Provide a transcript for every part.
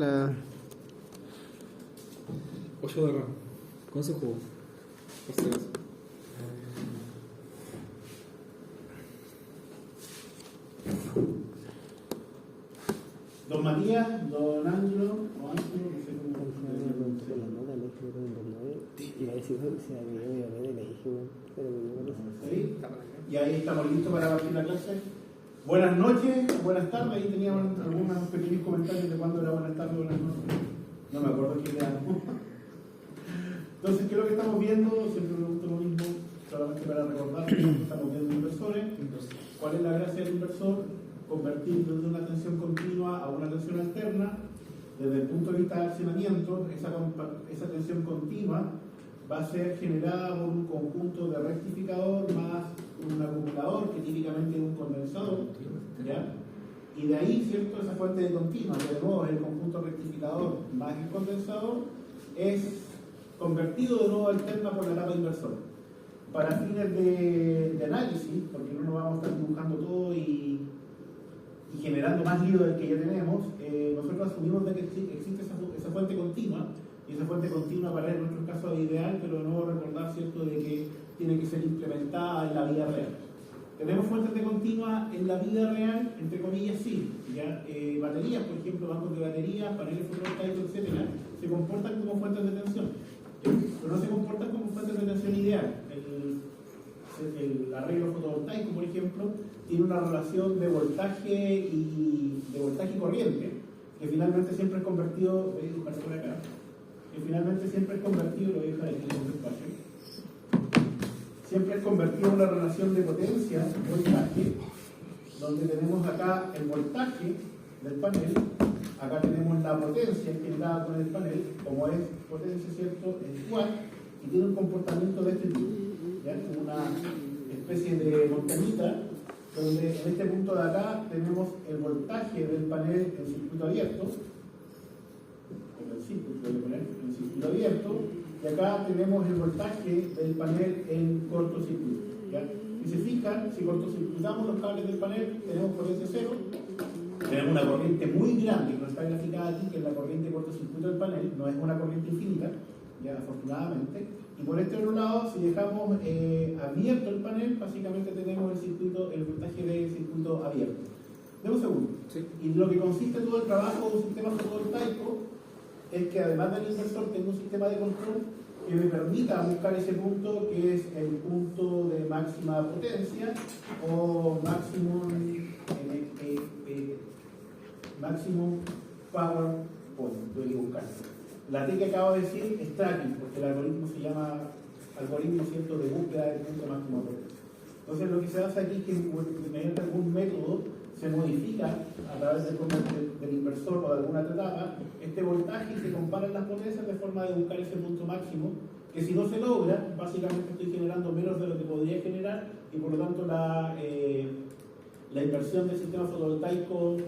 La... 8 de RAM. ¿Cómo se jugó? Por si acaso. Don Matías, don Ángelo, o Ángelo, no sé cómo. Y ahí sí se había de la dije, pero ¿Sí? Y ahí estamos listos para partir la clase. Buenas noches, buenas tardes. Ahí teníamos algunos pequeños comentarios de cuándo era buenas tardes, buenas noches. No me acuerdo qué era. Entonces, ¿qué es lo que estamos viendo? Siempre pregunto lo mismo, solamente para recordar que estamos viendo inversores. ¿Cuál es la gracia del inversor? Convertir desde una tensión continua a una tensión alterna. Desde el punto de vista de accionamiento, esa tensión continua va a ser generada por un conjunto de rectificador más un acumulador, que típicamente es un condensador, ¿ya? Y de ahí, ¿cierto? Esa fuente de continua, que de nuevo es el conjunto rectificador más el condensador, es convertido de nuevo alterna por la etapa inversora. Para fines de análisis, porque no nos vamos a estar dibujando todo y generando más lío del que ya tenemos, nosotros asumimos de que existe esa fuente continua, y esa fuente continua para en nuestro caso es ideal, pero de nuevo recordar, ¿cierto?, de que tiene que ser implementada en la vida real. ¿Tenemos fuentes de continua en la vida real? Entre comillas, sí. ¿Ya? Baterías, por ejemplo, bancos de baterías, paneles fotovoltaicos, etcétera, se comportan como fuentes de tensión, pero no se comportan como fuentes de tensión ideal. El arreglo fotovoltaico, por ejemplo, tiene una relación de voltaje y corriente, que finalmente siempre es convertido, voy a dibujar por acá, que finalmente siempre es convertido, lo voy a dejar aquí en el espacio, siempre es convertido en una relación de potencia, voltaje, donde tenemos acá el voltaje del panel, acá tenemos la potencia generada con el panel, como es potencia, ¿cierto?, es igual, y tiene un comportamiento de este tipo, ¿ya? Como una especie de montañita, donde en este punto de acá tenemos el voltaje del panel en circuito abierto, en circuito abierto, y acá tenemos el voltaje del panel en cortocircuito, ¿ya? Si se fijan, si cortocircuitamos los cables del panel, tenemos potencia cero, tenemos una corriente muy grande que no está graficada aquí, que es la corriente de cortocircuito del panel, no es una corriente infinita, ya afortunadamente. Y por este otro lado, si dejamos abierto el panel, básicamente tenemos el voltaje de circuito abierto. Deme un segundo. Sí. Y lo que consiste todo el trabajo de un sistema fotovoltaico es que además del inversor tengo un sistema de control que me permita buscar ese punto que es el punto de máxima potencia o maximum power point, voy a buscarlo. La T que acabo de decir es tracking, porque el algoritmo se llama algoritmo, ¿cierto?, de búsqueda del punto máximo potencia. Entonces lo que se hace aquí es que mediante algún método se modifica a través del inversor o de alguna etapa este voltaje y se comparan las potencias de forma de buscar ese punto máximo, que si no se logra, básicamente estoy generando menos de lo que podría generar y por lo tanto la inversión del sistema fotovoltaico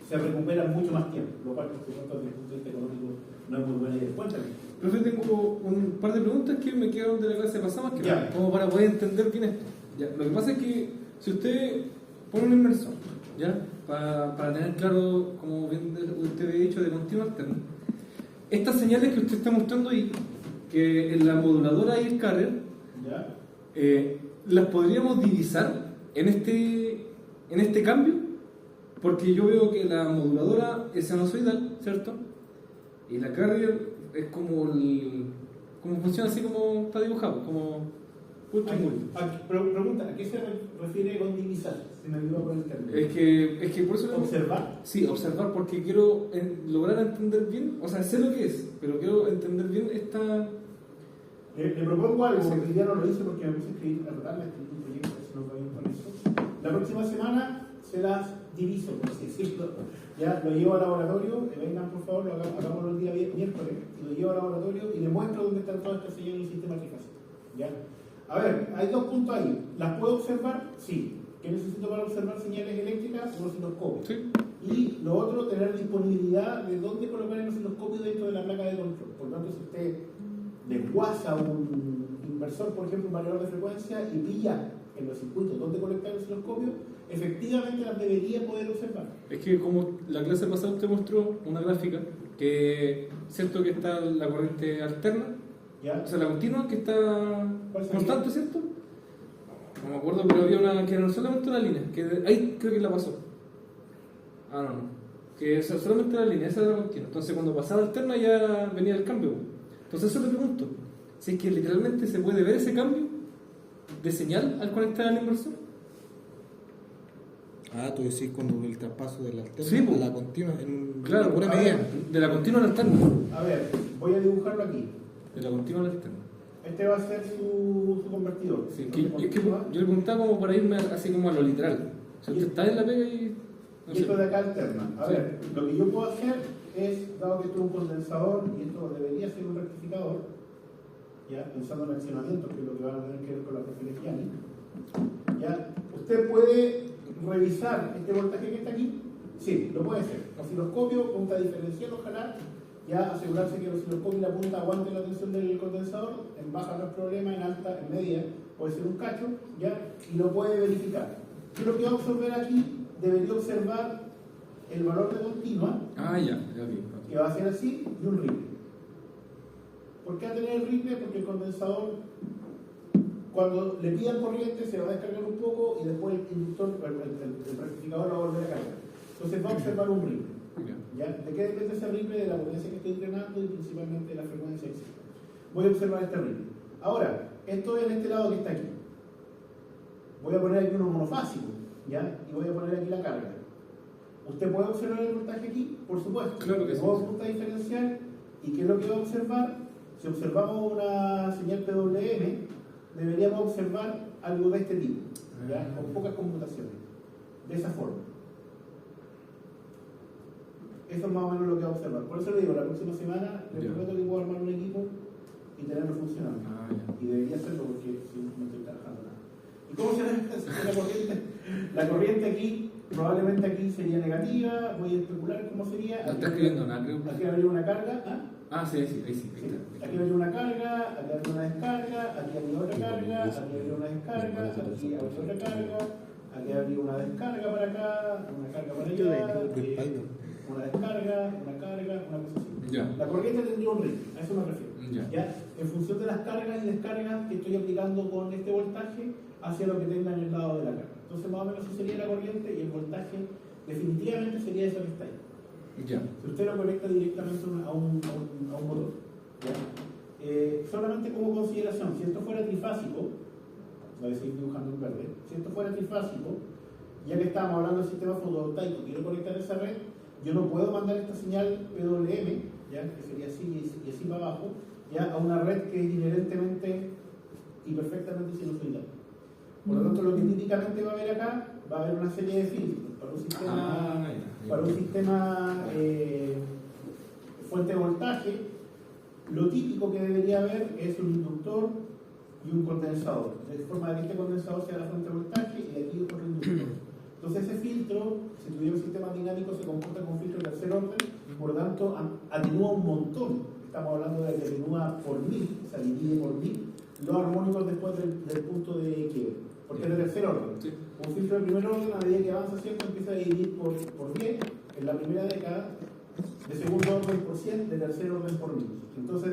se recupera mucho más tiempo, lo cual por supuesto desde el punto de vista económico no es muy buena idea. Cuéntame. Profe, tengo un par de preguntas que me quedaron de la clase pasada, que como para poder entender bien esto. Ya, lo que pasa es que si usted pone un inversor, ¿ya? Para tener claro, como bien usted había dicho, de continuo alterno, estas señales que usted está mostrando ahí, que en la moduladora y el carrier, ¿ya? ¿las podríamos divisar en este cambio? Porque yo veo que la moduladora es sinusoidal, ¿cierto? Y la carrier es como funciona así como está dibujado, como ultra Pregunta, ¿a qué se refiere con divisar? Se me olvidó con el término. Es que por eso... ¿Observar? Sí, observar, porque quiero lograr entender bien, o sea, sé lo que es, pero quiero entender bien esta... Le propongo algo, porque ya no lo hice porque me puse a escribir, a tratar de escribir un proyecto, si no bien con eso. La próxima semana se las diviso, por así decirlo. Ya lo llevo al laboratorio, vengan por favor, hagámoslo el día miércoles, y lo llevo al laboratorio y demuestro dónde están todas estas señales en el sistema de fijación. ¿Ya? A ver, hay dos puntos ahí. ¿Las puedo observar? Sí. ¿Qué necesito para observar señales eléctricas? Un osciloscopio. Sí. Y lo otro, tener disponibilidad de dónde colocar el osciloscopio dentro de la placa de control. Por lo tanto, si usted desguaza un inversor, por ejemplo, un variador de frecuencia y pilla en los circuitos donde conectar el osciloscopio, efectivamente las debería poder observar. Es que como la clase pasada usted mostró una gráfica que, cierto que está la corriente alterna, ¿Ya? o sea, la continua que está ¿Cuál sería? constante, ¿cierto? No me acuerdo, pero había una que era solamente una línea, que ahí creo que la pasó. Ah, no. Que esa solamente la línea, esa era la continua. Entonces cuando pasaba alterna ya venía el cambio. Entonces eso le pregunto, si es que literalmente se puede ver ese cambio de señal al conectar al inversor. Ah, tú decís cuando el traspaso de la alterna Sí, po. a la continua en Claro, una pura a medida. ver, de la continua a la alterna. A ver, voy a dibujarlo aquí. De la continua a la alterna. Este va a ser su convertidor. Sí, Entonces, es que yo le preguntaba como para irme así como a lo literal. O sea, usted está en la pega y... no y sé. esto de acá alterna. A Sí. ver, lo que yo puedo hacer es, dado que esto es un condensador y esto debería ser un rectificador, ya pensando en accionamiento, que es lo que van a tener que ver con la profe Gianni, ya, usted puede revisar este voltaje que está aquí. Sí, lo puede hacer. Osciloscopio, punta diferencial, ojalá, ya asegurarse que el osciloscopio y la punta aguante la tensión del condensador, en baja no es problema, en alta, en media, puede ser un cacho, ya, y lo puede verificar. ¿Qué es lo que va a observar aquí? Debería observar el valor de continua, Ah, ya vi. que va a ser así, y un ripple. ¿Por qué va a tener el ripple? Porque el condensador, cuando le pidan corriente, se va a descargar un poco y después el inductor, el rectificador lo va a volver a cargar. Entonces va a observar un ripple. Ya. ¿Ya? ¿De qué depende ese ripple? De la potencia que estoy entrenando y principalmente de la frecuencia externa. Voy a observar este ripple. Ahora, esto es en este lado que está aquí. Voy a poner aquí uno monofásico, ¿ya? Y voy a poner aquí la carga. ¿Usted puede observar el voltaje aquí? Por supuesto. Claro que sí. Luego punta diferencial. ¿Y qué es lo que va a observar? Si observamos una señal PWM, deberíamos observar algo de este tipo, ¿ya? Con pocas conmutaciones. De esa forma. Eso es más o menos lo que va a observar. Por eso le digo, la próxima semana le Ya. prometo que puedo armar un equipo y tenerlo funcionando. Ah, ya. Y debería hacerlo porque si no estoy trabajando nada. ¿Y cómo se ve la corriente? La corriente aquí, probablemente aquí sería negativa. Voy a especular cómo sería. No está escribiendo nada, creo. Aquí habría una carga. ¿Ah? Ah, sí, ahí sí. Ahí Sí. está. Aquí habría una carga, aquí habría una descarga, aquí habría otra carga, aquí habría una descarga, aquí habría otra carga, aquí habría una descarga para acá, una carga para allá, una descarga, una carga, una cosa así. Ya. La corriente tendría un ritmo, a eso me refiero. Ya. En función de las cargas y descargas que estoy aplicando con este voltaje hacia lo que tenga en el lado de la carga. Entonces más o menos eso sería la corriente y el voltaje definitivamente sería eso que está ahí. Ya. Si usted lo conecta directamente a un motor. ¿Ya? Solamente como consideración, si esto fuera trifásico, voy a seguir dibujando en verde, si esto fuera trifásico, ya que estábamos hablando del sistema fotovoltaico, quiero conectar esa red, yo no puedo mandar esta señal PWM, ¿ya? Que sería así y así para abajo, ya a una red que es inherentemente y perfectamente sinusoidal. Por lo tanto, lo que típicamente va a haber acá, va a haber una serie de filtros para un sistema, fuente de voltaje. Lo típico que debería haber es un inductor y un condensador, de forma de que este condensador sea la fuente de voltaje y de aquí otro inductor. Entonces ese filtro, si tuviera un sistema dinámico, se comporta con un filtro de tercer orden, por lo tanto atenúa un montón. Estamos hablando de que atenúa por 1000, o sea, divide por 1000 los armónicos después del punto de quiebre, porque es de tercer orden. Sí. Un filtro de primer orden, a medida que avanza siempre, empieza a dividir por 10 en la primera década, de segundo orden por 100, de tercer orden por 1000. Entonces,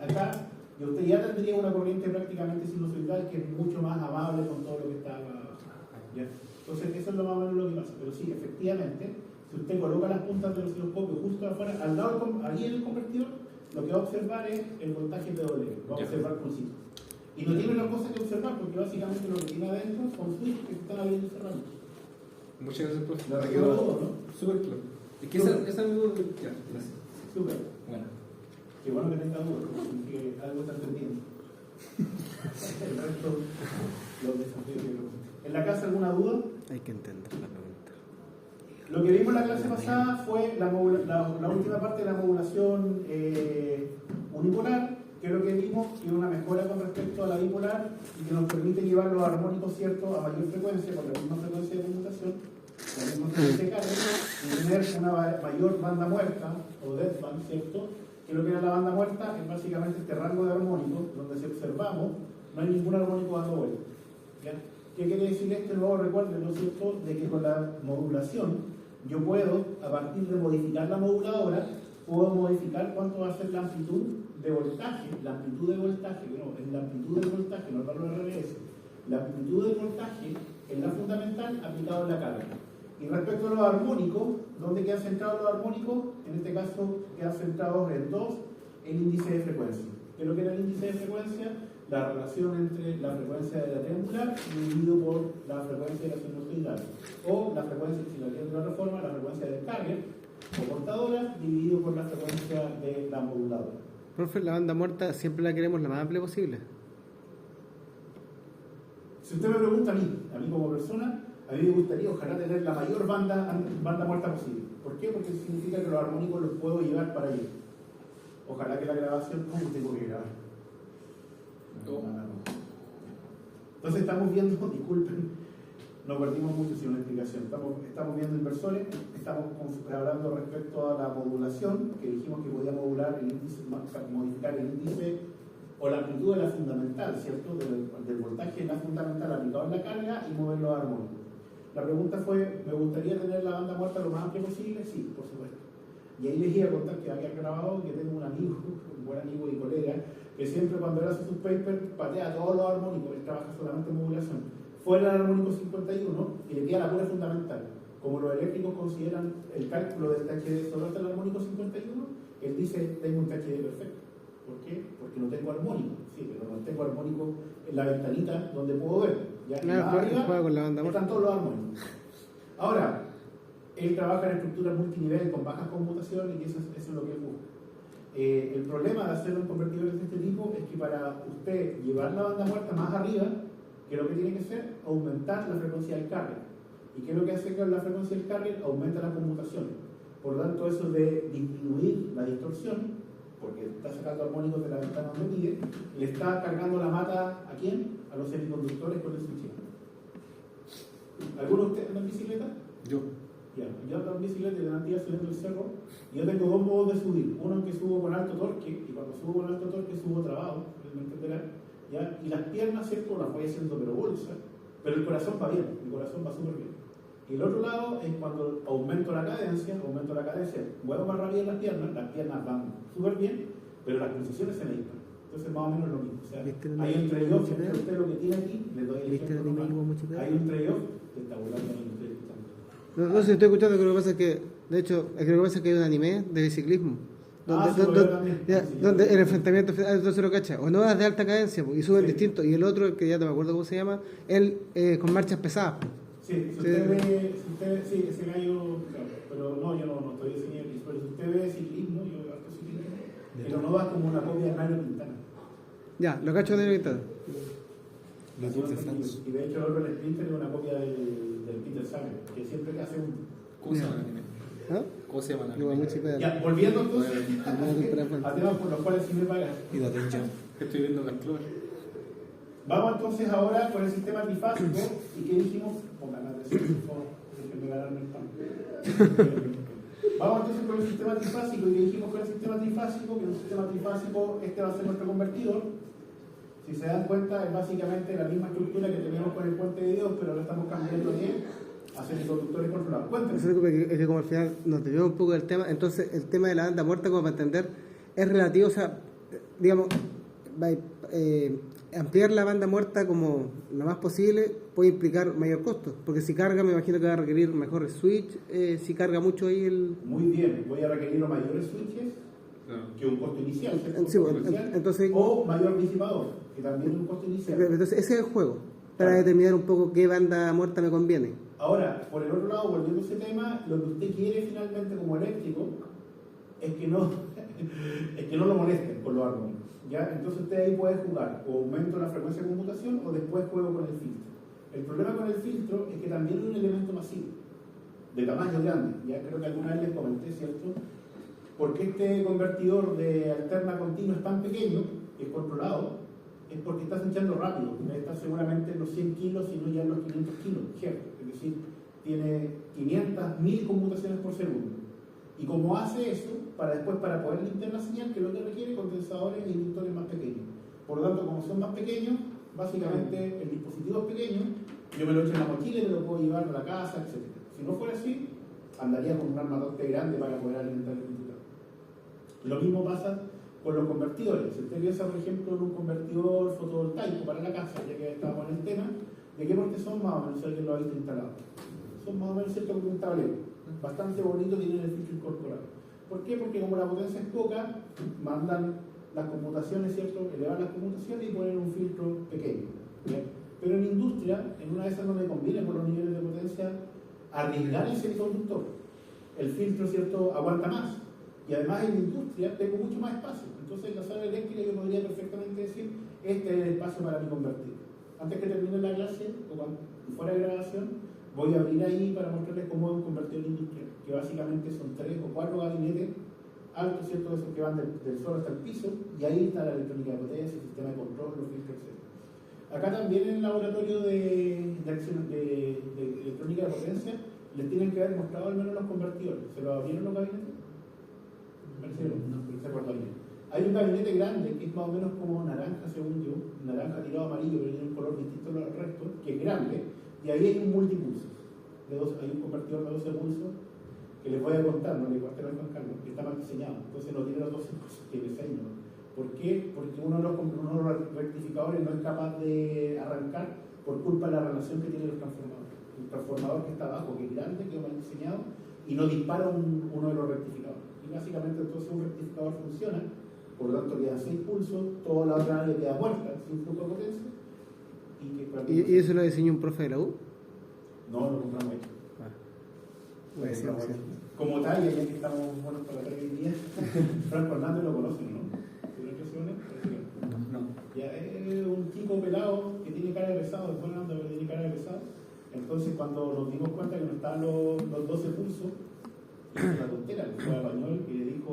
acá, usted ya tendría una corriente prácticamente sinusoidal que es mucho más amable con todo lo que está abajo. ¿Ya? Entonces, eso es lo más o menos lo que pasa. Pero sí, efectivamente, si usted coloca las puntas del osciloscopio justo afuera, al lado, ahí en el convertidor, lo que va a observar es el voltaje PW, va a observar pulsitos. Y no tiene otra cosa que observar, porque básicamente lo que tiene adentro son switches que se están abriendo y cerrando. Muchas gracias, profe. Le quedó todo, ¿no? Súper claro. Es que esa es mi duda. Ya, gracias. Súper. Bueno. Qué bueno que tenga dudas, porque algo está entendiendo. El resto, los desafíos que lo... ¿En la casa alguna duda? Hay que entender la pregunta. Lo que vimos en la clase pasada fue la última parte de la modulación unipolar, que es lo que vimos, que es una mejora con respecto a la bipolar y que nos permite llevar los armónicos ciertos a mayor frecuencia, con la misma frecuencia de conmutación, con la misma frecuencia de carga, y tener una mayor banda muerta, o deadband, ¿cierto? Que lo que era la banda muerta es básicamente este rango de armónicos, donde si observamos, no hay ningún armónico dando vuelta. ¿Ya? ¿Qué quiere decir esto? Luego recuerden, ¿no es cierto?, de que con la modulación yo puedo, a partir de modificar la moduladora, puedo modificar cuánto va a ser la amplitud de voltaje. La amplitud de voltaje, no, es la amplitud del voltaje, no el valor RMS. La amplitud del voltaje es la fundamental aplicado en la carga. Y respecto a los armónicos, ¿dónde quedan centrados los armónicos? En este caso quedan centrados en 2, el índice de frecuencia. ¿Qué es lo que era el índice de frecuencia? La relación entre la frecuencia de la triangular dividido por la frecuencia de la sinusoidal. O la frecuencia, si la quieren de otra forma, la frecuencia del carrier o portadora dividido por la frecuencia de la moduladora. Profe, la banda muerta siempre la queremos la más amplia posible. Si usted me pregunta a mí como persona, a mí me gustaría ojalá tener la mayor banda muerta posible. ¿Por qué? Porque significa que los armónicos los puedo llevar para allá. Ojalá que la grabación, ¿cómo tengo que grabar? No. Entonces estamos viendo, disculpen, no perdimos mucho sin una explicación. Estamos viendo inversores, estamos hablando respecto a la modulación, que dijimos que podía modular el índice, modificar el índice o la amplitud de la fundamental, ¿cierto? Del voltaje en la fundamental aplicado en la carga y mover los armónicos. La pregunta fue, ¿me gustaría tener la banda muerta lo más amplia posible? Sí, por supuesto. Y ahí les iba a contar que había grabado que tengo un amigo, un buen amigo y colega, que siempre cuando él hace sus papers patea todos los armónicos, él trabaja solamente en modulación, fuera del armónico 51 y le queda la pura fundamental. Como los eléctricos consideran el cálculo del THD sobre el armónico 51, él dice, tengo un THD perfecto. ¿Por qué? Porque no tengo armónico, sí, pero no tengo armónico en la ventanita donde puedo ver. Ya Juega con la banda muerta. están todos los armónicos. Ahora, él trabaja en estructuras multinivel con bajas conmutaciones y eso es lo que él busca. El problema de hacer un convertidor de este tipo es que para usted llevar la banda muerta más arriba, ¿qué es lo que tiene que hacer? Aumentar la frecuencia del carrier. ¿Y qué es lo que hace con la frecuencia del carrier? Aumenta la conmutación. Por lo tanto, eso de disminuir la distorsión, porque está sacando armónicos de la ventana donde mide, le está cargando la mata ¿a quién? A los semiconductores con el switching. ¿Alguno de ustedes anda en bicicleta? Yo. Ya, yo ando en bicicleta y delante día subiendo el cerro. Y yo tengo dos modos de subir. Uno en que subo con alto torque, y cuando subo con alto torque subo trabado, me entenderán. ¿Ya? Y las piernas, ¿cierto? Las voy haciendo pero bolsa, pero el corazón va bien, el corazón va súper bien. Y el otro lado es cuando aumento la cadencia, muevo más rápido las piernas van súper bien, pero las pulsaciones se me disparan. Entonces más o menos lo mismo. O sea, hay un trade-off entre usted lo que tiene aquí, le doy el ejemplo normal. Hay un trade-off que está volando en el trade-off. No sé si estoy escuchando, creo que pasa es que, de hecho, creo que pasa que hay un anime de biciclismo. Donde el enfrentamiento entonces lo cacha, o no das de alta cadencia y suben distinto, y el otro, que ya no me acuerdo cómo se llama, él con marchas pesadas. Sí, si usted ve, sí, ese gallo, claro, pero no, yo no estoy enseñando, pero si usted ve ciclismo, yo veo harto ciclismo, pero no va como una copia de Nairo Quintana. Ya, lo cacho de Nairo Quintana. Y de hecho el otro, el Sprinter, es una copia del Peter Sagan, que siempre hace un... ¿Cómo se llama el anime? ¿Ah? ¿Cómo se llama el anime? Ya, volviendo entonces a temas por los cuales sí me pagan. Y la atención. Estoy viendo las flores. Vamos entonces ahora con el sistema trifásico. ¿Y qué dijimos? Pongan la atención, por favor, déjenme ganarme el pan. Vamos entonces con el sistema trifásico. ¿Y qué dijimos con el sistema trifásico? Que en un sistema trifásico este va a ser nuestro convertidor. Si se dan cuenta, es básicamente la misma estructura que teníamos con el puente de Dios, pero ahora estamos cambiando a semiconductores controlados. Cuéntenme. Es que como al final nos desviamos un poco del tema, entonces el tema de la banda muerta, como para entender, es relativo, o sea, digamos, ampliar la banda muerta como lo más posible puede implicar mayor costo, porque si carga me imagino que va a requerir mejores switch, si carga mucho ahí el... Muy bien, voy a requerir los mayores switches que un costo inicial, sí, entonces, o mayor disipador, que también es un costo inicial. Entonces ese es el juego, para determinar un poco qué banda muerta me conviene. Ahora, por el otro lado, volviendo a ese tema, lo que usted quiere finalmente como eléctrico es que no lo molesten con los armónicos. ¿Ya? Entonces usted ahí puede jugar, o aumento la frecuencia de conmutación o después juego con el filtro. El problema con el filtro es que también es un elemento masivo, de tamaño grande. Ya creo que alguna vez les comenté, ¿cierto? ¿Por qué este convertidor de alterna continua es tan pequeño, es controlado? Es porque está switchando rápido, está seguramente en los 100 kilos y no ya en los 500 kilos, es decir, tiene 500, 1000 conmutaciones por segundo. Y como hace eso, para poder limpiar la señal, que es lo que requiere condensadores e inductores más pequeños. Por lo tanto, como son más pequeños, Básicamente el dispositivo es pequeño, yo me lo echo en la mochila y me lo puedo llevar a la casa, etc. Si no fuera así, andaría con un armatoste grande para poder alimentar el computador. Lo mismo pasa con los convertidores. Si usted piensa, por ejemplo, en un convertidor fotovoltaico para la casa, ya que estamos en el tema, ¿de qué porte son más o menos? Si alguien lo ha visto instalado. Son más o menos cierto como un tablero. Bastante bonito, tienen el filtro incorporado. ¿Por qué? Porque como la potencia es poca, mandan las computaciones, ¿cierto? Elevar las computaciones y poner un filtro pequeño. ¿Bien? Pero en industria, en una de esas no me conviene por los niveles de potencia arriesgar el semiconductor. El filtro, ¿cierto?, aguanta más. Y además en industria tengo mucho más espacio. Entonces en la sala eléctrica yo podría perfectamente decir, este es el espacio para mi convertido. Antes que termine la clase, o cuando fuera de grabación, voy a abrir ahí para mostrarles cómo es un convertidor industrial, que básicamente son 3 o 4 gabinetes altos, ¿cierto?, esos que van del suelo hasta el piso, y ahí está la electrónica de potencia, el sistema de control, los filtros, etc. Acá también en el laboratorio de electrónica de potencia les tienen que haber mostrado al menos los convertidores. ¿Se los abrieron los gabinetes? Parece que no, pero se acuerda bien. Hay un gabinete grande que es más o menos como naranja, según yo, naranja tirado amarillo, pero tiene un color distinto al resto, que es grande, y ahí hay un multipulso. Hay un convertidor de 12 pulsos que les voy a contar, no le conté a Juan Carlos, que está mal diseñado. Entonces no tiene los 12 pulsos, tiene 6, ¿no? ¿Por qué? Porque uno de los rectificadores no es capaz de arrancar por culpa de la relación que tienen los transformadores. El transformador que está abajo, que es grande, que es mal diseñado, y no dispara uno de los rectificadores. Y básicamente entonces un rectificador funciona, por lo tanto quedan 6 pulsos, toda la otra área queda muerta, sin flujo de potencia. ¿Y eso lo diseñó un profe de la U? No, lo compramos hecho. Voy a decir, como tal, ya que estamos buenos para la tarea hoy día, Franco Hernández lo conocen, ¿no? No. Ya es un chico pelado que tiene cara de pesado, después no anda, pero tiene cara de pesado. Entonces, cuando nos dimos cuenta que no estaban los 12 pulsos, hizo una tontera, le fue a español y le dijo: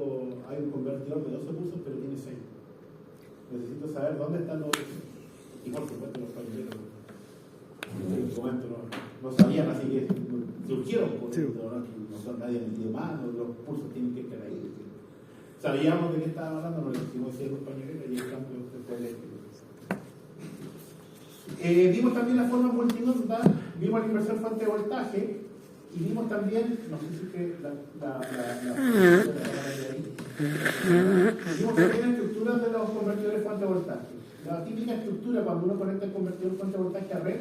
hay un convertidor de 12 pulsos, pero tiene 6. Necesito saber dónde están los 12. Y por supuesto, los españoles en ese momento no sabían, así que surgieron, porque sí. No son nadie metido más, los pulsos tienen que estar ahí. Sabíamos de qué estaban hablando, nos lo hicimos decir los españoles y el campo después eléctrico. Vimos también la forma multinótica, vimos el inversor fuente de voltaje y vimos también, no sé si que vimos también la estructura de los convertidores fuente de voltaje. La típica estructura cuando uno conecta el convertidor fuente de voltaje a red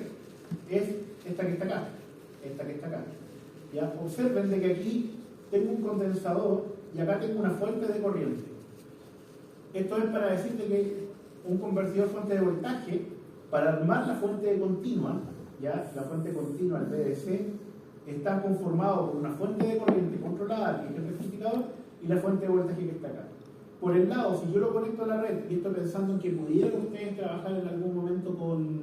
es esta que está acá, ¿ya? Observen de que aquí tengo un condensador y acá tengo una fuente de corriente. Esto es para decirte que un convertidor fuente de voltaje, para armar la fuente continua, ¿ya? La fuente continua, el VDC, está conformado por una fuente de corriente controlada, que es el rectificador, y la fuente de voltaje que está acá. Por el lado, si yo lo conecto a la red, y estoy pensando en que pudieran ustedes trabajar en algún momento con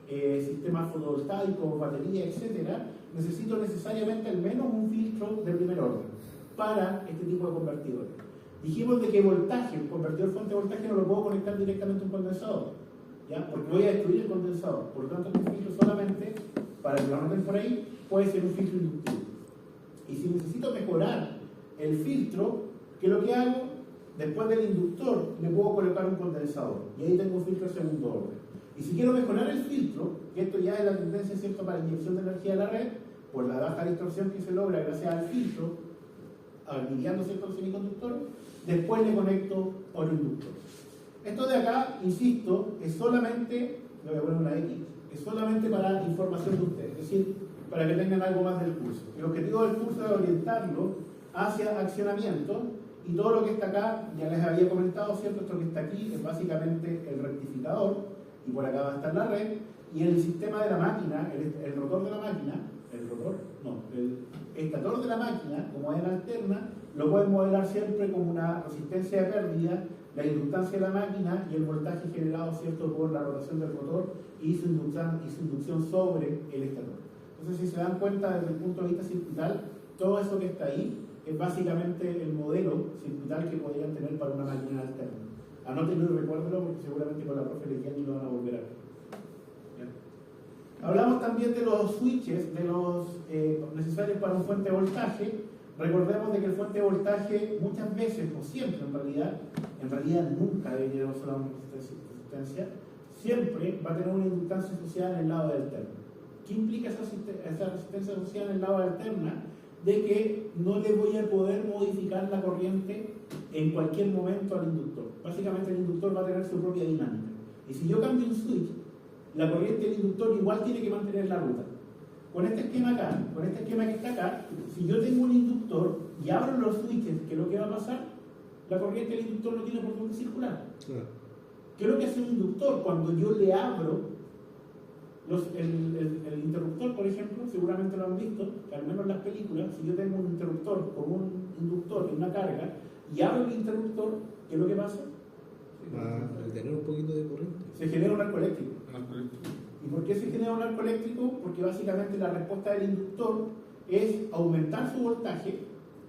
sistemas fotovoltaicos, baterías, etc., necesito necesariamente al menos un filtro de primer orden para este tipo de convertidores. Dijimos de que voltaje, el convertidor fuente de voltaje no lo puedo conectar directamente a un condensador, ¿ya? Porque voy a destruir el condensador. Por lo tanto, un filtro solamente, para que lo anoten por ahí, puede ser un filtro inductivo. Y si necesito mejorar el filtro, ¿qué es lo que hago? Después del inductor le puedo colocar un condensador y ahí tengo un filtro de segundo orden. Y si quiero mejorar el filtro, que esto ya es la tendencia, ¿cierto?, para la inyección de energía a la red, por la baja distorsión que se logra gracias al filtro, alineando, ¿cierto?, el semiconductor, después le conecto otro inductor. Esto de acá, insisto, es solamente, le voy a poner una X, es solamente para información de ustedes, es decir, para que tengan algo más del curso. El objetivo del curso es orientarlo hacia accionamiento. Y todo lo que está acá, ya les había comentado, ¿cierto? Esto que está aquí es básicamente el rectificador, y por acá va a estar la red, y el sistema de la máquina, el rotor de la máquina, el estator de la máquina, como es alterna, lo pueden modelar siempre como una resistencia de pérdida, la inductancia de la máquina y el voltaje generado, ¿cierto?, por la rotación del rotor y su inducción sobre el estator. Entonces, si se dan cuenta desde el punto de vista circuital, todo eso que está ahí es básicamente el modelo circuital que podrían tener para una máquina alterna. Anótenlo y recuérdenlo porque seguramente con la profe Legiani lo van a volver a ver. ¿Bien? Hablamos también de los switches, de los necesarios para un fuente de voltaje. Recordemos de que el fuente de voltaje muchas veces, o siempre en realidad nunca debería usar una resistencia, siempre va a tener una inductancia asociada en el lado de alterna. ¿Qué implica esa resistencia asociada en el lado de alterna? De que no le voy a poder modificar la corriente en cualquier momento al inductor. Básicamente el inductor va a tener su propia dinámica. Y si yo cambio un switch, la corriente del inductor igual tiene que mantener la ruta. Con este esquema acá, con este esquema que está acá, si yo tengo un inductor y abro los switches, ¿qué es lo que va a pasar? La corriente del inductor no tiene por dónde circular. ¿Qué es lo que hace un inductor? Cuando yo le abro el interruptor, por ejemplo, seguramente lo han visto, que al menos en las películas, si yo tengo un interruptor con un inductor y una carga, y abro el interruptor, ¿qué es lo que pasa? Al tener un poquito de corriente. Se genera un arco eléctrico. ¿Y por qué se genera un arco eléctrico? Porque básicamente la respuesta del inductor es aumentar su voltaje,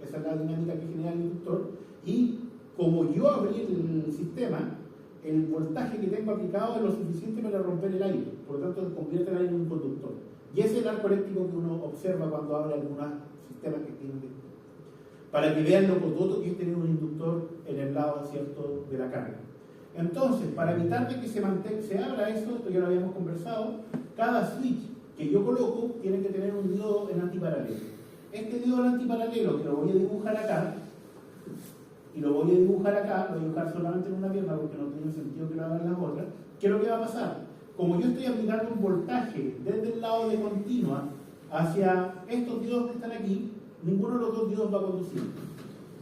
esa es la dinámica que genera el inductor, y como yo abrí el sistema, el voltaje que tengo aplicado es lo suficiente para romper el aire, por lo tanto convierte el aire en un conductor. Y ese es el arco eléctrico que uno observa cuando abre algunos sistemas que tienen para que vean lo cototo que es tener un inductor en el lado cierto de la carga. Entonces, para evitar de que se abra eso, esto ya lo habíamos conversado, cada switch que yo coloco tiene que tener un diodo en antiparalelo. Este diodo en antiparalelo, que lo voy a dibujar acá, y lo voy a dibujar acá, lo voy a dibujar solamente en una pierna porque no tiene sentido que lo haga en las otras. ¿Qué es lo que va a pasar? Como yo estoy aplicando un voltaje desde el lado de continua hacia estos diodos que están aquí, ninguno de los dos diodos va a conducir.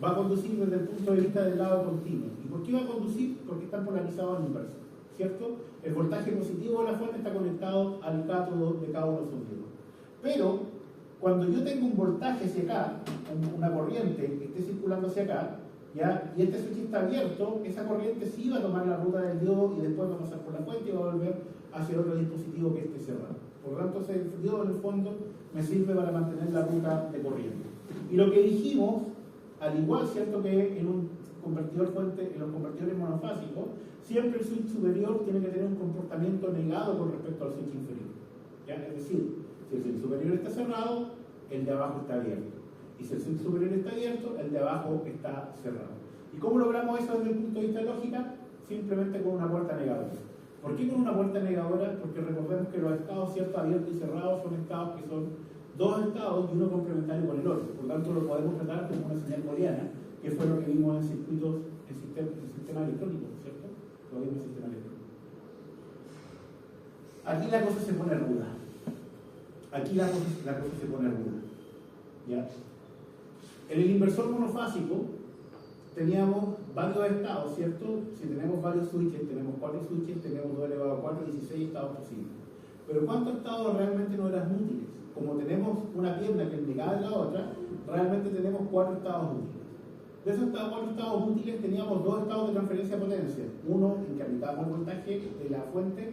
Va a conducir desde el punto de vista del lado continuo. ¿Y por qué va a conducir? Porque están polarizados en inverso, ¿cierto? El voltaje positivo de la fuente está conectado al cátodo de cada uno de esos diodos. Pero, cuando yo tengo un voltaje hacia acá, una corriente que esté circulando hacia acá, ¿ya? Y este switch está abierto, esa corriente sí va a tomar la ruta del diodo y después va a pasar por la fuente y va a volver hacia otro dispositivo que esté cerrado. Por lo tanto, ese diodo en el fondo me sirve para mantener la ruta de corriente. Y lo que dijimos, al igual, ¿cierto?, que en un convertidor fuente, en los convertidores monofásicos, siempre el switch superior tiene que tener un comportamiento negado con respecto al switch inferior. ¿Ya? Es decir, si el switch superior está cerrado, el de abajo está abierto. Y si el switch superior está abierto, el de abajo está cerrado. ¿Y cómo logramos eso desde el punto de vista de lógica? Simplemente con una puerta negadora. ¿Por qué con una puerta negadora? Porque recordemos que los estados, ¿cierto?, abiertos y cerrados son estados que son dos estados y uno complementario con el otro. Por lo tanto, lo podemos tratar como una señal booleana, que fue lo que vimos en circuitos, en sistemas electrónicos, ¿cierto? Lo vimos en sistema electrónico. Aquí la cosa se pone ruda. Aquí la cosa se pone ruda. ¿Ya? En el inversor monofásico teníamos varios estados, ¿cierto? Si tenemos varios switches, tenemos 4 switches, tenemos 2 elevado a 4, 16 estados posibles. Pero ¿cuántos estados realmente no eran útiles? Como tenemos una pierna que es negada de la otra, realmente tenemos 4 estados útiles. De esos 4 estados útiles teníamos 2 estados de transferencia de potencia. Uno en que aplicábamos el voltaje de la fuente,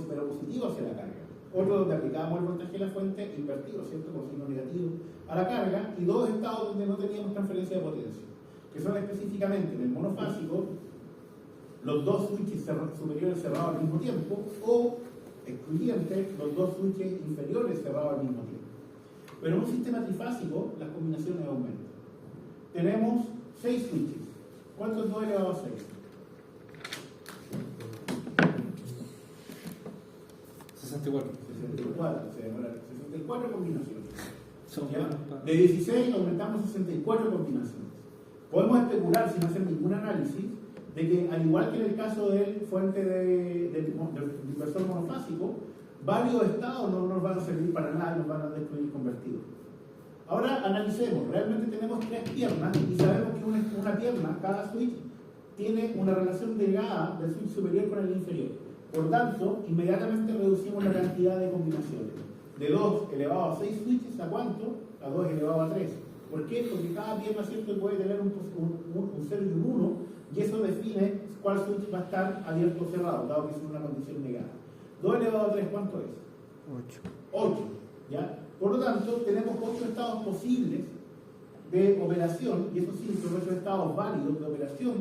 pero positivo hacia la carga. Otro donde aplicábamos el voltaje de la fuente invertido, ¿cierto?, con signo negativo a la carga. Y 2 estados donde no teníamos transferencia de potencia, que son específicamente en el monofásico los 2 switches superiores cerrados al mismo tiempo, o excluyente, los 2 switches inferiores cerrados al mismo tiempo. Pero en un sistema trifásico las combinaciones aumentan. Tenemos 6 switches. ¿Cuánto es 2 elevado a 6? 64. 64 combinaciones. De 16 aumentamos 64 combinaciones. Podemos especular, sin hacer ningún análisis, de que al igual que en el caso del fuente del inversor monofásico, varios estados no nos van a servir para nada y nos van a destruir el convertidor. Ahora analicemos, realmente tenemos 3 piernas y sabemos que una pierna, cada switch, tiene una relación delgada del switch superior con el inferior. Por tanto, inmediatamente reducimos la cantidad de combinaciones. De 2 elevado a 6 switches, ¿a cuánto? A 2 elevado a 3. ¿Por qué? Porque cada pierna siempre puede tener un 0 y un 1, y eso define cuál switch va a estar abierto o cerrado, dado que es una condición negada. 2 elevado a 3, ¿cuánto es? 8. ¿Ya? Por lo tanto, tenemos 8 estados posibles de operación, y eso sí, son 8 estados válidos de operación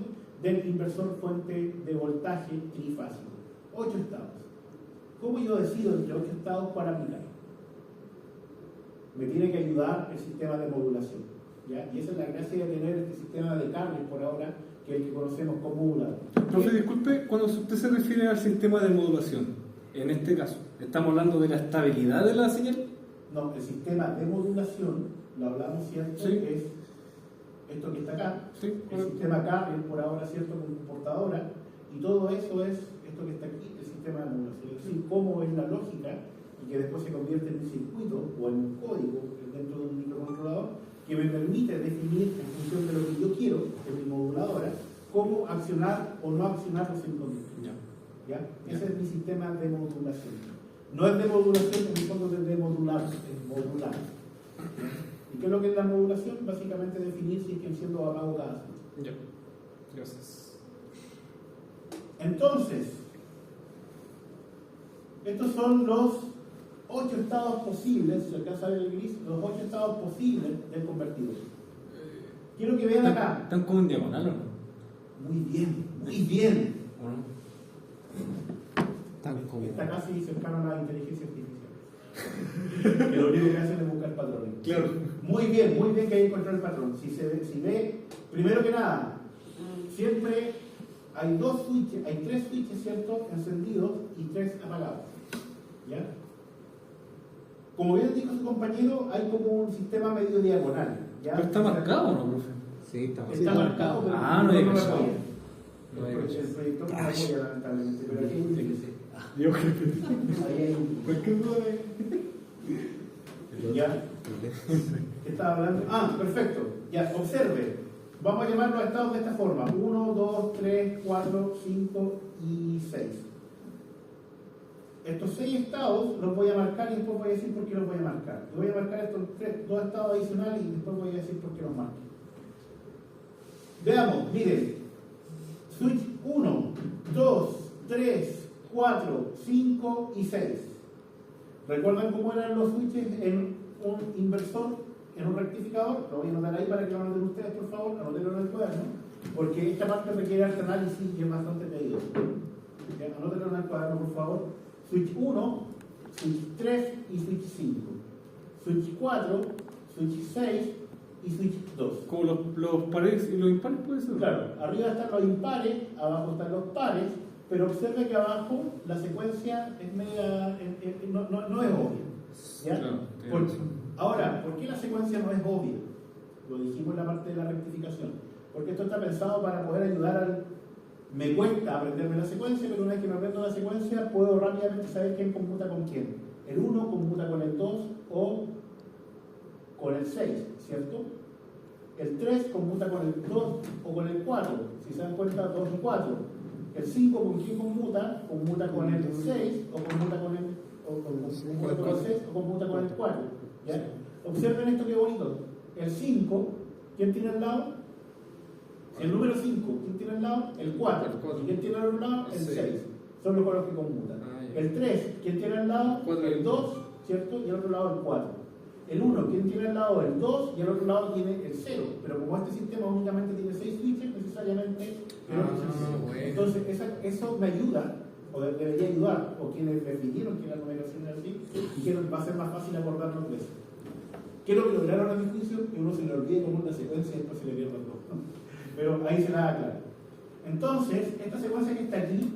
del inversor fuente de voltaje trifásico. 8 estados. ¿Cómo yo decido entre 8 estados para aplicar? Me tiene que ayudar el sistema de modulación, ¿ya? Y esa es la gracia de tener este sistema de cables por ahora, que es el que conocemos conocemos como modulador. Profe, disculpe, cuando usted se refiere al sistema de modulación, en este caso, ¿estamos hablando de la estabilidad de la señal? No, el sistema de modulación, lo hablamos, ¿cierto? Sí. Es esto que está acá. Sí, El correcto. sistema acá es por ahora, ¿cierto? Con computadora. Y todo eso es esto que está aquí, el sistema de modulación. Es decir, cómo es la lógica y que después se convierte en un circuito o en un código dentro de un microcontrolador que me permite definir en función de lo que yo quiero en mi moduladora cómo accionar o no accionar los inconvenientes. ¿Ya? Ese es mi sistema de modulación. No es de modulación, en el fondo es de modular, es modular. ¿Y qué es lo que es la modulación? Básicamente definir si es que enciendo o apago cada switch. Ya. Gracias. Entonces, estos son los 8 estados posibles, si alcanza a ver el gris, los 8 estados posibles del convertidor. Quiero que vean acá. ¿Están como en diagonal o no? Muy bien, muy bien. ¿O no? Tan como. Está casi cercano a la inteligencia artificial. Que lo único que hacen es buscar patrones. Claro. Muy bien que ahí encontró el patrón. Si ve, primero que nada, siempre hay 2 switches, hay 3 switches, ¿cierto? Encendidos y 3 apagados. ¿Ya? Como bien dijo su compañero, hay como un sistema medio diagonal. ¿Ya? Pero está marcado, ¿no, profe? Sí, está Está marcado, pero no hay lo que apoya. No hay El que proyector no lo apoya, lamentablemente, pero aquí hay un índice. Dios que Ahí hay un índice. cualquier duda ¿Ya? ¿Qué estaba hablando? Ah, perfecto. Ya, observe. Vamos a llamar los estados de esta forma. 1, 2, 3, 4, 5 y 6. Estos 6 estados los voy a marcar y después voy a decir por qué los voy a marcar. Voy a marcar estos 2 estados adicionales y después voy a decir por qué los marco. Veamos, miren. Switch 1, 2, 3, 4, 5 y 6. ¿Recuerdan cómo eran los switches en un inversor, en un rectificador? Lo voy a anotar ahí para que lo anoten ustedes, por favor. Anótenlo en el cuaderno, porque esta parte requiere harto análisis y es bastante tedioso. Anótenlo en el cuaderno, por favor. Switch 1, Switch 3 y Switch 5. Switch 4, Switch 6 y Switch 2. Como los pares y los impares puede ser. Claro, arriba están los impares, abajo están los pares, pero observe que abajo la secuencia es media, no es obvia. ¿Ya? Claro, Ahora, ¿por qué la secuencia no es obvia? Lo dijimos en la parte de la rectificación. Porque esto está pensado para poder ayudar al... Me cuesta aprenderme la secuencia, pero una vez que me aprendo la secuencia, puedo rápidamente saber quién conmuta con quién. El 1 conmuta con el 2 o con el 6, ¿cierto? El 3 conmuta con el 2 o con el 4. Si se dan cuenta, 2 y 4. El 5, ¿con quién conmuta? Conmuta con el 6 o conmuta con el 6 o conmuta con el 4. ¿Ya? Observen esto que bonito. El 5, ¿quién tiene al lado? El número 5, ¿quién tiene al lado? El 4. ¿Y quién tiene al otro lado? El 6. Son los con los que conmutan. El 3, ¿quién tiene al lado? El 2, ¿cierto? Y al otro lado el 4. El 1, ¿quién tiene al lado? El 2 y al otro lado tiene el 0. Pero como este sistema únicamente tiene 6 switches, necesariamente el otro es el 0. Bueno. Entonces, eso me ayuda, o debería ayudar, o quienes definieron que la numeración era así, y que va a ser más fácil abordarnos de eso. ¿Qué es lo que lograron a mi juicio? Que uno se le olvide como una secuencia y después se le pierda todo. Pero ahí se la da claro. Entonces, esta secuencia que está aquí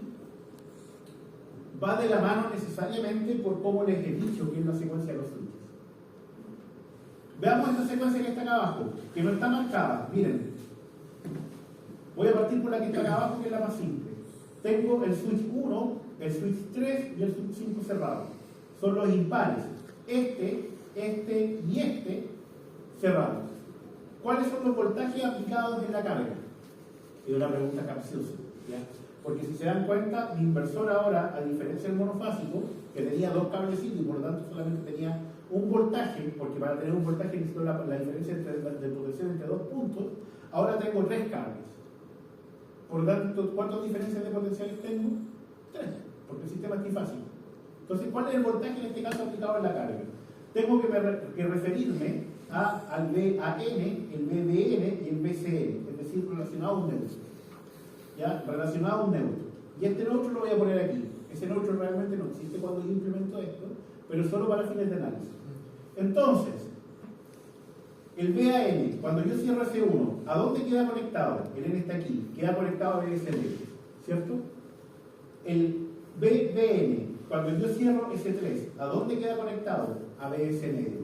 va de la mano necesariamente por cómo les he dicho que es la secuencia de los switches. Veamos esta secuencia que está acá abajo, que no está marcada. Miren, voy a partir por la que está acá abajo, que es la más simple. Tengo el switch 1, el switch 3 y el switch 5 cerrados. Son los impares. Este y este cerrados. ¿Cuáles son los voltajes aplicados en la carga? Es una pregunta capciosa, ¿ya? Porque si se dan cuenta, mi inversor ahora, a diferencia del monofásico, que tenía 2 cablecitos y por lo tanto solamente tenía un voltaje, porque para tener un voltaje necesito la diferencia de potencial entre 2 puntos, ahora tengo 3 cables. Por lo tanto, ¿cuántas diferencias de potenciales tengo? 3, porque el sistema es trifásico. Entonces, ¿cuál es el voltaje en este caso aplicado en la carga? Tengo que referirme al VAN, el VBN y el VCN, es decir, relacionado a un neutro. ¿Ya? Relacionado a un neutro. Y este neutro lo voy a poner aquí. Ese neutro realmente no existe cuando yo implemento esto, pero solo para fines de análisis. Entonces, el BAN, cuando yo cierro S1, ¿a dónde queda conectado? El N está aquí, queda conectado a BSN, ¿cierto? El BBN, cuando yo cierro S3, ¿a dónde queda conectado? A BSN.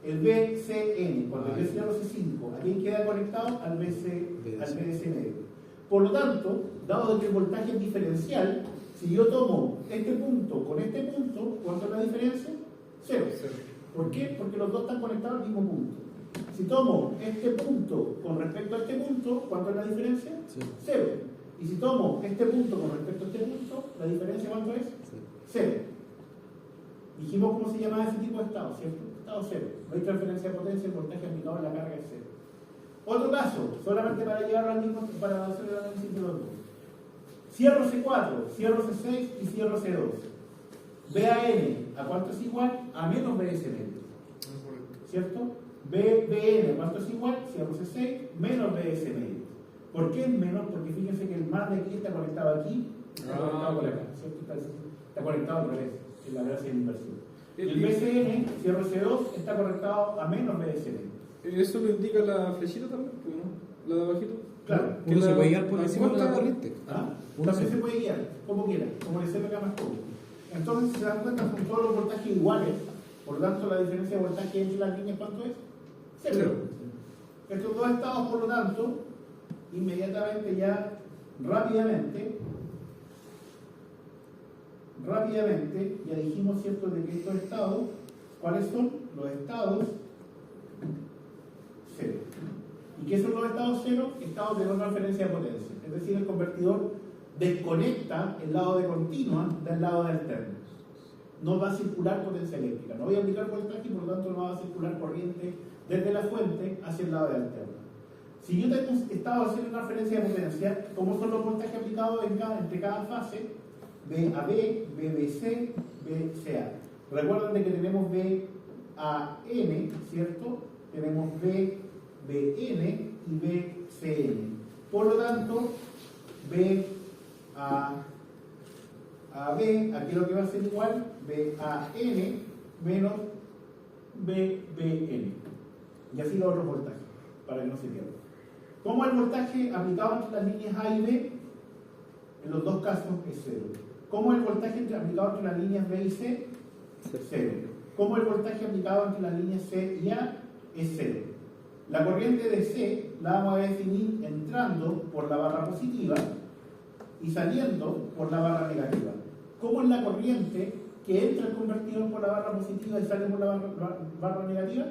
El BCN, cuando yo cierro S5, ¿a quién queda conectado? Al BSN. Por lo tanto, dado que el voltaje es diferencial, si yo tomo este punto con este punto, ¿cuánto es la diferencia? Cero. ¿Por qué? Porque los dos están conectados al mismo punto. Si tomo este punto con respecto a este punto, ¿cuánto es la diferencia? Cero. Y si tomo este punto con respecto a este punto, ¿la diferencia cuánto es? Cero. Dijimos cómo se llamaba ese tipo de estado, ¿cierto? Estado cero. No hay transferencia de potencia, el voltaje aplicado en la carga es cero. Otro caso, solamente para llegar al mismo, para hacer el análisis de los dos. Cierro C4, cierro C6 y cierro C2. BAN, ¿a cuánto es igual? A menos BSN. ¿Cierto? BBN, ¿a cuánto es igual? Cierro C6 menos BSN. ¿Por qué es menos? Porque fíjense que el más de aquí está conectado aquí, está conectado por acá, ¿cierto? Está conectado al revés, en la gracia de inversión. El BCN, cierro C2, está conectado a menos BSN. ¿Eso lo indica la flechita también? ¿No? ¿La de abajito? Claro. Uno se puede guiar por encima de la ¿cuánta? corriente. También se puede guiar, como quiera, como le sepa más cómodo. Entonces, si se dan cuenta, son todos los voltajes iguales, por lo tanto, la diferencia de voltaje entre las líneas, ¿cuánto es? Cero. Estos dos estados, por lo tanto, inmediatamente ya, rápidamente, ya dijimos, ¿cierto?, de que estos estados, ¿cuáles son? Los estados cero. ¿Y qué son los estados cero? Estados de no transferencia de potencia. Es decir, el convertidor desconecta el lado de continua del lado de alterna. No va a circular potencia eléctrica. No voy a aplicar voltaje y por lo tanto no va a circular corriente desde la fuente hacia el lado de alterna. Si yo tengo un estado de cero de transferencia de potencia, ¿cómo son los voltajes aplicados entre cada fase? BAB, BBC, BCA. Recuerden de que tenemos BAN, ¿cierto? Tenemos BBN y BCN. Por lo tanto, BAB, aquí lo que va a ser igual, BAN menos BBN. Y así los otros voltajes, para que no se pierdan. ¿Cómo el voltaje aplicado entre las líneas A y B? En los dos casos es cero. ¿Cómo el voltaje aplicado entre las líneas B y C? Cero. ¿Cómo el voltaje aplicado entre las líneas C y A? Es cero. La corriente de C la vamos a definir entrando por la barra positiva y saliendo por la barra negativa. ¿Cómo es la corriente que entra al convertidor por la barra positiva y sale por la barra negativa?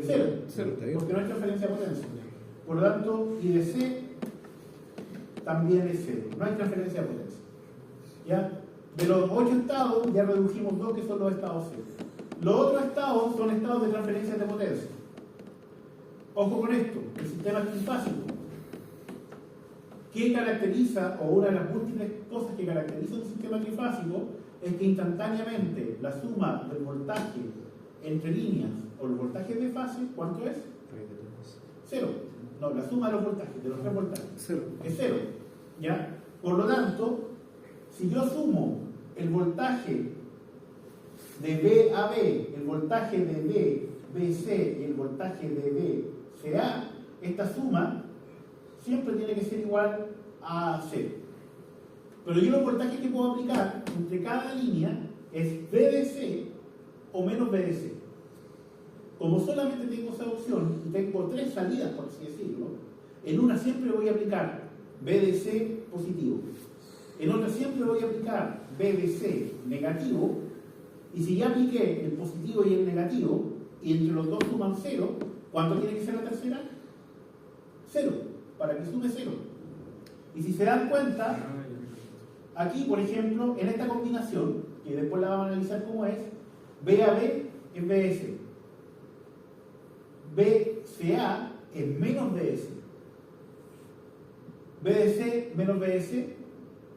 Cero. Porque no hay transferencia de potencia. Por lo tanto, y de C también es cero. No hay transferencia de potencia. ¿Ya? De los 8 estados, ya redujimos 2 que son los estados cero. Los otros estados son estados de transferencia de potencia. Ojo con esto, el sistema es trifásico. ¿Qué caracteriza, o una de las múltiples cosas que caracteriza un sistema trifásico, es que instantáneamente la suma del voltaje entre líneas o los voltajes de fase, ¿cuánto es? Cero. No, la suma de los voltajes, de los tres voltajes, es cero. ¿Ya? Por lo tanto, si yo sumo el voltaje de BAB, el voltaje de BC y el voltaje de BCA, esta suma siempre tiene que ser igual a cero. Pero yo los voltajes que puedo aplicar entre cada línea es BDC o menos BDC. Como solamente tengo esa opción y tengo 3 salidas, por así decirlo, en una siempre voy a aplicar BDC positivo, en otra siempre voy a aplicar BDC negativo, y si ya apliqué el positivo y el negativo, y entre los dos suman cero, ¿cuánto tiene que ser la tercera? Cero, para que sume cero. Y si se dan cuenta, aquí, por ejemplo, en esta combinación, que después la vamos a analizar cómo es, BAB es BS, BCA es menos BS, BDC menos BS,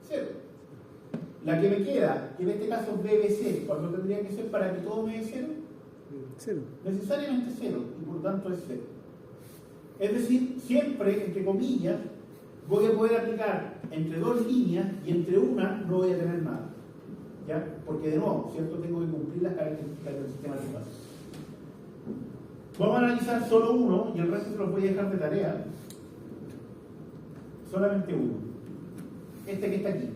cero. La que me queda, que en este caso es BBC, ¿cuánto tendría que ser para que todo me dé cero? Cero. Necesariamente cero, y por tanto es cero. Es decir, siempre, entre comillas, voy a poder aplicar entre 2 líneas y entre una no voy a tener nada. ¿Ya? Porque de nuevo, ¿cierto? Tengo que cumplir las características del sistema trifásico. Vamos a analizar solo uno y el resto se los voy a dejar de tarea. Solamente uno. Este que está aquí.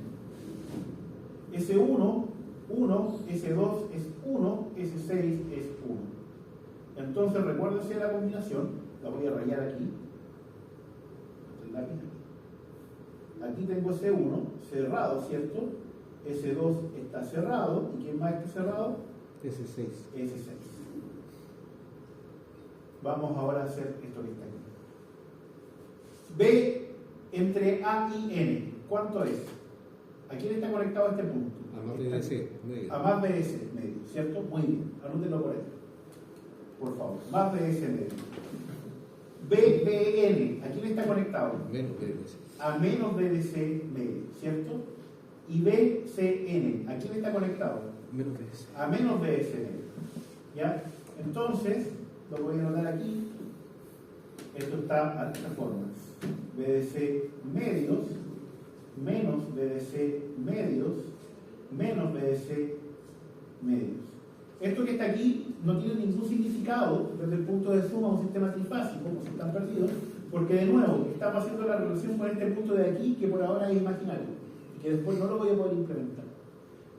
S1, 1, S2 es 1, S6 es 1. Entonces recuérdense la combinación, la voy a rayar aquí. El lápiz aquí. Aquí tengo S1 cerrado, ¿cierto? S2 está cerrado. ¿Y quién más está cerrado? S6. S6. Vamos ahora a hacer esto que está aquí. B entre A y N, ¿cuánto es? ¿A quién está conectado a este punto? A más BDC, medio. A más BS medio, ¿cierto? Muy bien, anútenlo por ahí. Por favor, más BS medio. BBN, ¿a quién está conectado? Menos BDC. A menos BDC medio, ¿cierto? Y BCN, ¿a quién está conectado? Menos BDC. A menos BS medio. ¿Ya? Entonces, lo voy a anotar aquí. Esto está a esta forma. BDC medios menos BDC medios menos BDC medios. Esto que está aquí no tiene ningún significado desde el punto de suma a un sistema trifásico, como si están perdidos, porque de nuevo estamos haciendo la relación con este punto de aquí que por ahora es imaginario y que después no lo voy a poder implementar.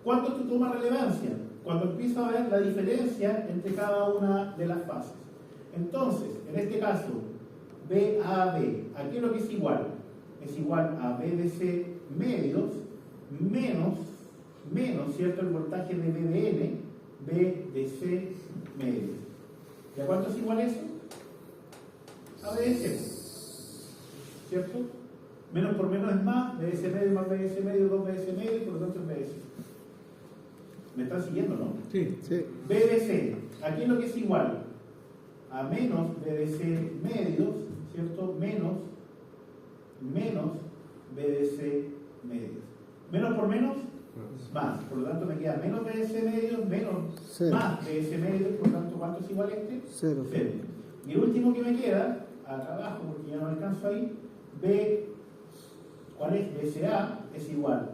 ¿Cuándo esto toma relevancia? Cuando empiezo a ver la diferencia entre cada una de las fases. Entonces, en este caso, BAB, ¿a qué es lo que es igual? Es igual a BDC medios menos, ¿cierto? El voltaje de BDN, BDC medios. ¿Y a cuánto es igual eso? A BDC, ¿cierto? Menos por menos es más, BDC medio más BDC medio, 2 BDC medio, por lo tanto es BDC. ¿Me están siguiendo, no? Sí. Sí. BDC, ¿a qué es lo que es igual? A menos BDC medios, ¿cierto? Menos BDC medios. Menos por menos, más. Por lo tanto me queda menos BDC medios, menos Cero. más BDC medios, por lo tanto, ¿cuánto es igual este? 0. Cero. Y el último que me queda, acá abajo, porque ya no alcanzo ahí, ¿cuál es? BCA es igual.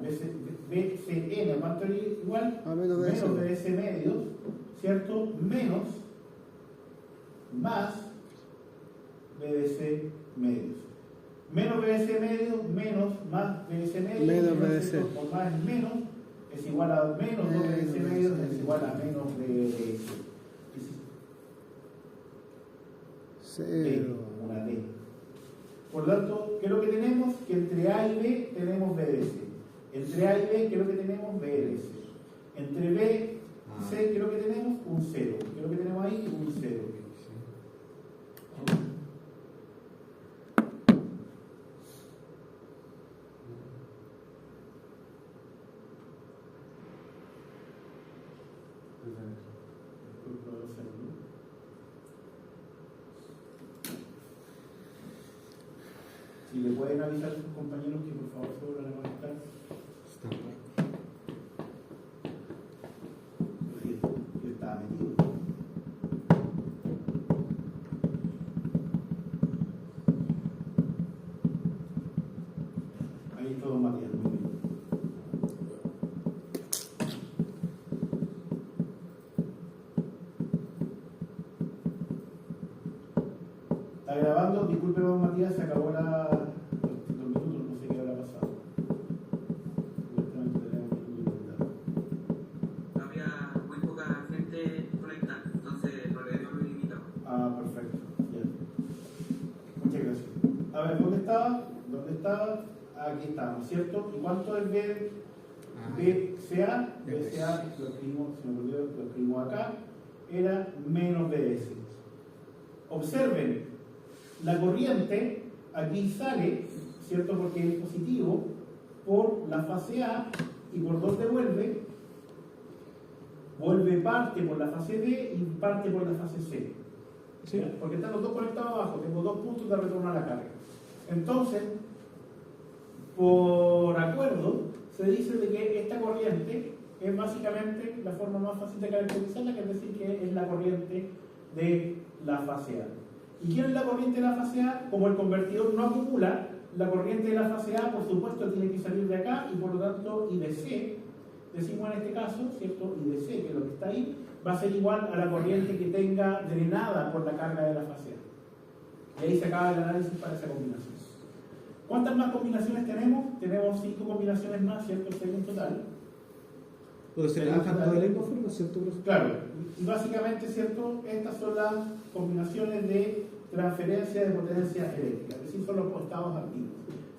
BCN, ¿cuánto es igual? A menos BDC. Menos BDC medios, ¿cierto? Menos más BDC medios. Menos BDC medios, menos más BDC medios. Menos BDC. Por más es menos, es igual a menos 2 BDC medios, es igual a menos BDC. D, 0. una D. Por lo tanto, ¿qué es lo que tenemos? Que entre A y B tenemos BDC. Entre A y B, ¿qué es lo que tenemos? BDC. Entre B y C, ¿qué es lo que tenemos? Un 0. ¿Qué es lo que tenemos ahí? Un 0. Si le pueden avisar a sus compañeros que por favor se vuelvan a conectar. Yo estaba metido. Ahí está don Matías, muy bien. Está grabando, disculpe don Matías, se acabó los minutos, no sé qué habrá pasado. Supuestamente tenemos que implementar. Había muy poca gente conectada, entonces no le dio lo invitado. Ah, perfecto, ya. Muchas gracias. A ver, ¿dónde estaba? ¿Dónde estaba? Aquí estamos, ¿cierto? ¿Y cuánto es BCA? BCA, lo escribimos, se me olvidó, lo escribimos acá, era menos BS. Observen, la corriente aquí sale, ¿cierto? Porque es positivo por la fase A y por dónde vuelve parte por la fase B y parte por la fase C. ¿Sí? Porque están los dos conectados abajo, tengo dos puntos de retorno a la carga. Entonces, por acuerdo, se dice de que esta corriente es básicamente la forma más fácil de caracterizarla, que es decir, que es la corriente de la fase A. ¿Y quién es la corriente de la fase A? Como el convertidor no acumula, la corriente de la fase A, por supuesto, tiene que salir de acá y por lo tanto IDC, decimos en este caso, ¿cierto? IDC, que es lo que está ahí, va a ser igual a la corriente que tenga drenada por la carga de la fase A. Y ahí se acaba el análisis para esa combinación. ¿Cuántas más combinaciones tenemos? Tenemos 5 combinaciones más, ¿cierto? 6 en total. Pero se le baja toda la información, ¿cierto? Claro, y básicamente, ¿cierto? Estas son las combinaciones de transferencia de potencia eléctrica, es decir, son los estados activos.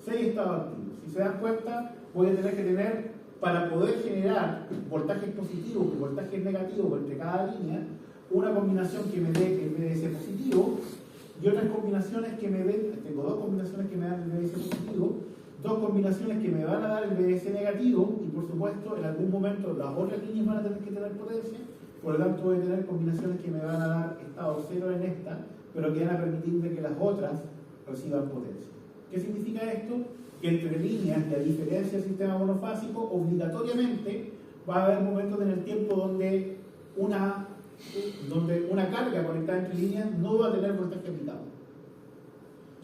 6 estados activos. Si se dan cuenta, voy a tener que tener, para poder generar voltajes positivos y voltajes negativos entre cada línea, una combinación que me dé el VDC positivo y otras combinaciones que me den, tengo 2 combinaciones que me dan el VDC positivo, 2 combinaciones que me van a dar el VDC negativo y por supuesto en algún momento las otras líneas van a tener que tener potencia, por lo tanto voy a tener combinaciones que me van a dar estado cero en esta, pero que van a permitir de que las otras reciban potencia. ¿Qué significa esto? Que entre líneas y a diferencia del sistema monofásico, obligatoriamente va a haber momentos en el tiempo donde una carga conectada entre líneas no va a tener voltaje aplicado.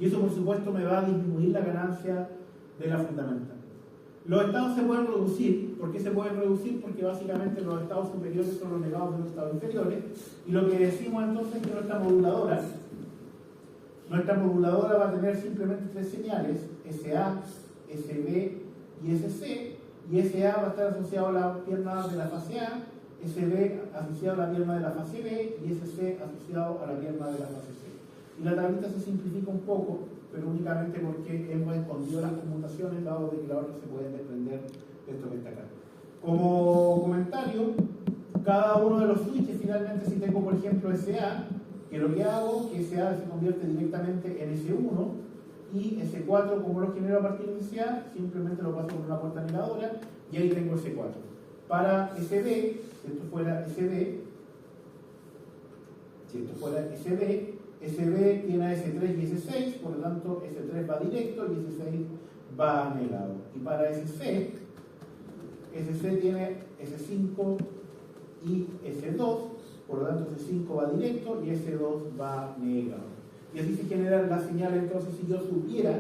Y eso por supuesto me va a disminuir la ganancia de la fundamental. Los estados se pueden reducir. ¿Por qué se pueden reducir? Porque básicamente los estados superiores son los negados de los estados inferiores. Y lo que decimos entonces es que nuestra moduladora va a tener simplemente 3 señales, SA, SB y SC, y SA va a estar asociado a la pierna de la fase A, SB asociado a la pierna de la fase B y SC asociado a la pierna de la fase C. Y la tablita se simplifica un poco, pero únicamente porque hemos escondido las conmutaciones, dado de que la otra se pueden desprender de esto que está acá. Como comentario, cada uno de los switches, finalmente, si tengo por ejemplo SA, que lo que hago, que SA se convierte directamente en S1 y S4, como lo genero a partir de SA, simplemente lo paso por una puerta negadora y ahí tengo S4. Para SB, si esto fuera SB, SB tiene a S3 y S6, por lo tanto S3 va directo y S6 va negado. Y para SC tiene S5 y S2, por lo tanto S5 va directo y S2 va negado. Y así se generan las señales. Entonces, si yo supiera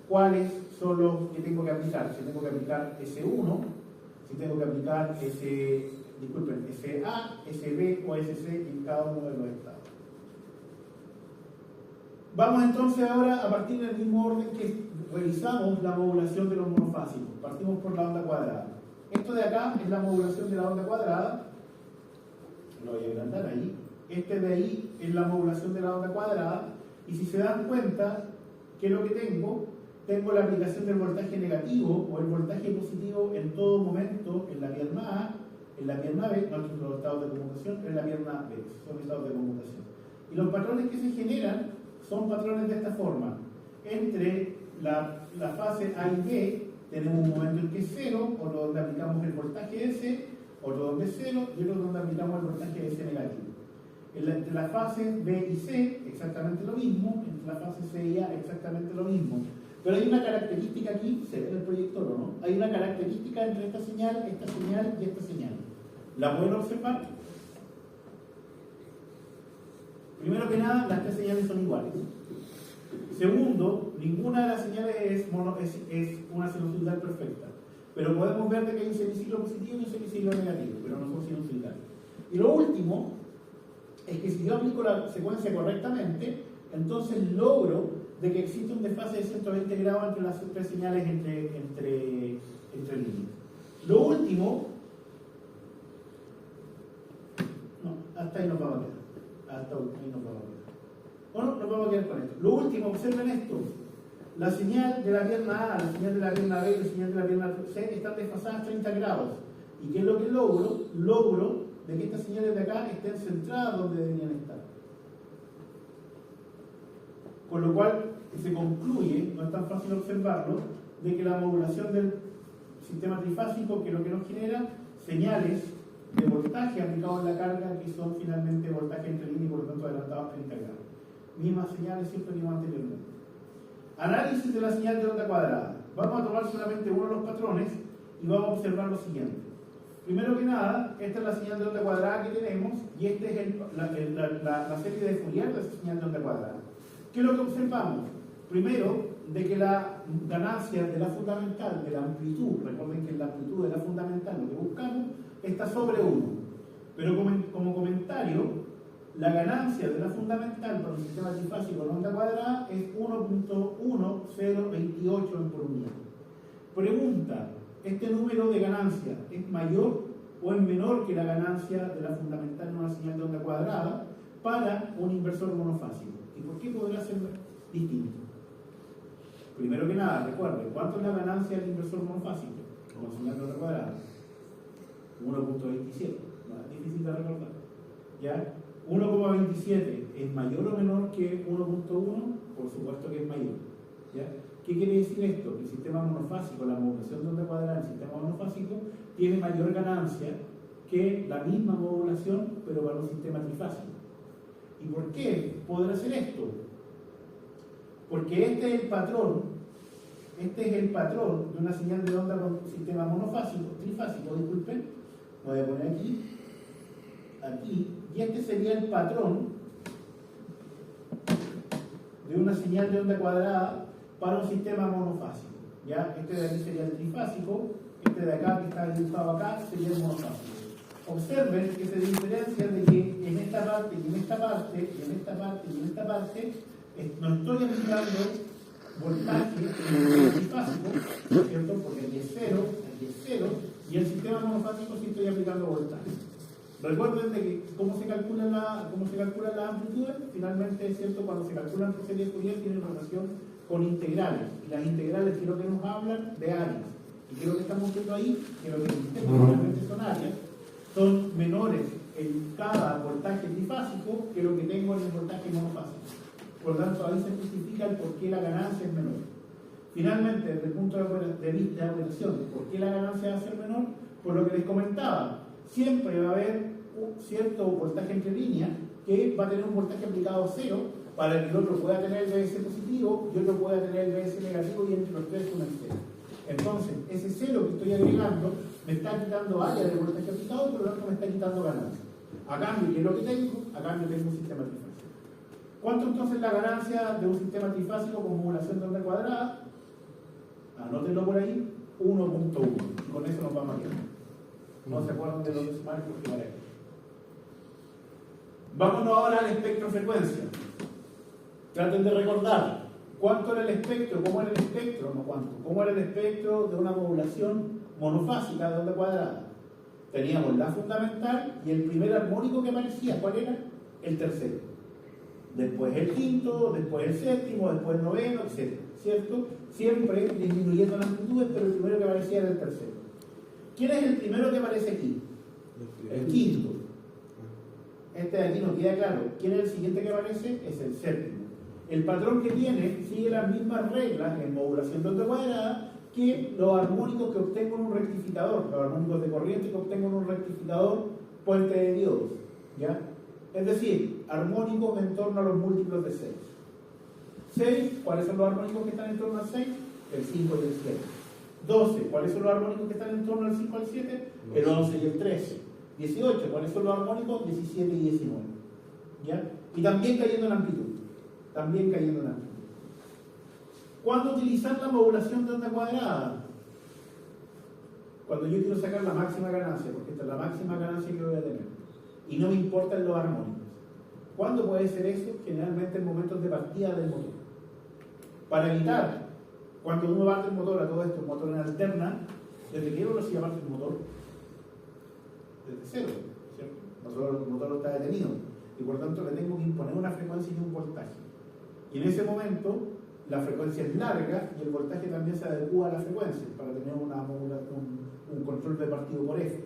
cuáles son los que tengo que aplicar, si tengo que aplicar S1, si tengo que aplicar SA, SB o SC en cada uno de los estados. Vamos entonces ahora a partir del mismo orden que revisamos la modulación de los monofásicos. Partimos por la onda cuadrada. Esto de acá es la modulación de la onda cuadrada. Lo voy a agrandar ahí. Este de ahí es la modulación de la onda cuadrada. Y si se dan cuenta, ¿qué es lo que tengo? Tengo la aplicación del voltaje negativo o el voltaje positivo en todo momento en la pierna A, en la pierna B, no son los estados de conmutación, pero en la pierna B, son estados de conmutación. Y los patrones que se generan son patrones de esta forma. Entre la fase A y B tenemos un momento en que es 0, otro donde aplicamos el voltaje S, otro donde es 0 y otro donde aplicamos el voltaje S negativo. Entre las fases B y C exactamente lo mismo, entre las fases C y A exactamente lo mismo. Pero hay una característica aquí, se ve en el proyector o no, hay una característica entre esta señal y esta señal. ¿La pueden observar? Primero que nada, las 3 señales son iguales. Segundo, ninguna de las señales es una sinusoidal perfecta. Pero podemos ver de que hay un semiciclo positivo y un semiciclo negativo, pero no son sinusoidales. Y lo último es que si yo aplico la secuencia correctamente, entonces logro de que existe un desfase de 120 grados entre las 3 señales entre líneas. Lo último, no, hasta ahí nos vamos a quedar. Hasta ahí nos vamos a quedar. Bueno, nos vamos a quedar con esto. Lo último, observen esto. La señal de la pierna A, la señal de la pierna B y la señal de la pierna C están desfasadas 30 grados. ¿Y qué es lo que logro? Logro de que estas señales de acá estén centradas donde deberían estar. Con lo cual se concluye, no es tan fácil observarlo, de que la modulación del sistema trifásico, que lo que nos genera, señales de voltaje aplicados en la carga que son finalmente voltaje entre líneas y por lo tanto adelantados 30 grados. Mismas señales siempre que vimos anteriormente. Análisis de la señal de onda cuadrada. Vamos a tomar solamente uno de los patrones y vamos a observar lo siguiente. Primero que nada, esta es la señal de onda cuadrada que tenemos y esta es la serie de Fourier de esa señal de onda cuadrada. ¿Qué es lo que observamos? Primero, de que la ganancia de la fundamental, de la amplitud, recuerden que la amplitud de la fundamental, lo que buscamos, está sobre 1. Pero como comentario, la ganancia de la fundamental para un sistema trifásico en onda cuadrada es 1.1028 por unidad. Pregunta, ¿este número de ganancia es mayor o es menor que la ganancia de la fundamental en una señal de onda cuadrada para un inversor monofásico? ¿Y por qué podrá ser distinto? Primero que nada, recuerden, ¿cuánto es la ganancia del inversor monofásico? Con señal de onda cuadrada. 1.27, no es difícil de recordar. ¿Ya? 1,27 es mayor o menor que 1.1, por supuesto que es mayor. ¿Ya? ¿Qué quiere decir esto? Que el sistema monofásico, la modulación de onda cuadrada del sistema monofásico, tiene mayor ganancia que la misma modulación, pero para un sistema trifásico. ¿Y por qué podrá hacer esto? Porque este es el patrón de una señal de onda con un sistema trifásico, disculpen, voy a poner aquí, y este sería el patrón de una señal de onda cuadrada para un sistema monofásico. ¿Ya? Este de aquí sería el trifásico, este de acá que está dibujado acá sería el monofásico. Observen que se diferencia de que en esta parte y en esta parte, y en esta parte y en esta parte, no estoy aplicando voltaje trifásico, ¿cierto? Porque aquí es cero, y el sistema monofásico sí estoy aplicando voltaje. Recuerden de que cómo se calculan las amplitudes. Finalmente, es cierto, cuando se calculan por serie de Fourier tienen relación con integrales, y las integrales creo que nos hablan de áreas, y creo que estamos viendo ahí que lo que finalmente son áreas, son menores en cada voltaje trifásico que lo que tengo en el voltaje monofásico. Por lo tanto, ahí se justifica el por qué la ganancia es menor. Finalmente, desde el punto de vista de operación, ¿por qué la ganancia va a ser menor? Por lo que les comentaba, siempre va a haber un cierto voltaje entre líneas que va a tener un voltaje aplicado a cero para que el otro pueda tener el BS positivo y otro pueda tener el BS negativo, y entre los tres sumen cero. Entonces, ese cero que estoy agregando me está quitando área de voltaje aplicado y por lo tanto me está quitando ganancia. A cambio, ¿qué es lo que tengo? A cambio tengo un sistema trifásico. ¿Cuánto entonces la ganancia de un sistema trifásico con modulación de onda cuadrada? Anótenlo por ahí, 1.1. Y con eso nos vamos a quedar. No se acuerdan de los decimales porque para esto. Vámonos ahora al espectro frecuencia. Traten de recordar cuánto era el espectro, cómo era el espectro, no cuánto, cómo era el espectro de una modulación monofásica de onda cuadrada. Teníamos la fundamental y el primer armónico que aparecía, ¿cuál era? El tercero. Después el quinto, después el séptimo, después el noveno, etc. ¿Cierto? Siempre disminuyendo las amplitudes, pero el primero que aparecía era el tercero. ¿Quién es el primero que aparece aquí? El quinto. Este de aquí no queda claro. ¿Quién es el siguiente que aparece? Es el séptimo. El patrón que tiene sigue las mismas reglas en modulación de onda cuadrada que los armónicos que obtengo en un rectificador, los armónicos de corriente que obtengo en un rectificador puente de diodos. ¿Ya? Es decir, armónicos en torno a los múltiplos de 6. 6, ¿cuáles son los armónicos que están en torno al 6? El 5 y el 7. 12, ¿cuáles son los armónicos que están en torno al 5 al 7? El 11 y el 13. 18, ¿cuáles son los armónicos? 17 y 19. ¿Ya? Y también cayendo en amplitud. ¿Cuándo utilizar la modulación de onda cuadrada? Cuando yo quiero sacar la máxima ganancia, porque esta es la máxima ganancia que voy a tener. Y no me importan los armónicos. ¿Cuándo puede ser eso? Generalmente en momentos de partida del motor. Para evitar, cuando uno parte el motor a todo esto, el motor en alterna, ¿desde qué velocidad parte el motor? Desde cero, ¿cierto? El motor está detenido y por tanto le tengo que imponer una frecuencia y un voltaje. Y en ese momento la frecuencia es larga y el voltaje también se adecua a la frecuencia para tener un control de partido por F.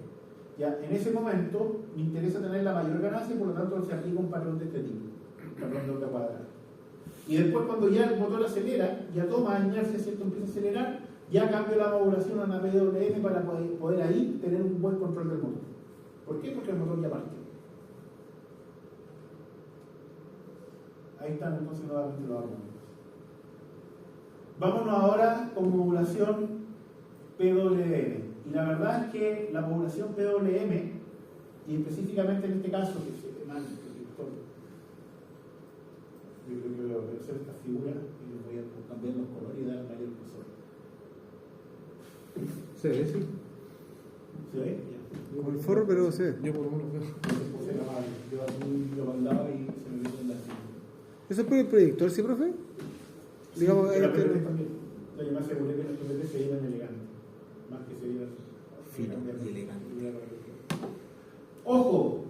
Ya, en ese momento me interesa tener la mayor ganancia y por lo tanto se aplica un patrón de este tipo, un patrón de onda cuadrada. Y después cuando ya el motor acelera, ya toma inercia, ¿cierto? Empieza a acelerar, ya cambio la modulación a una PWM para poder ahí tener un buen control del motor. ¿Por qué? Porque el motor ya partió. Ahí están entonces nuevamente los armónicos. Vámonos ahora con modulación PWM. Y la verdad es que la modulación PWM, y específicamente en este caso, que se mal, yo creo que voy a hacer esta figura y les voy a cambiar los colores y dar mayor grosor. ¿Se ve? Sí. ¿Se ve? Ya. Como el forro, pero se ve. Yo por lo menos veo. Entonces, yo aquí lo mandaba y se me vio en la silla. ¿Eso es por el proyector, sí, profe? Digamos, Sí, la PPT también. Yo me aseguré que los PPT se iban elegantes, más que se iban Fino y elegante. Ojo,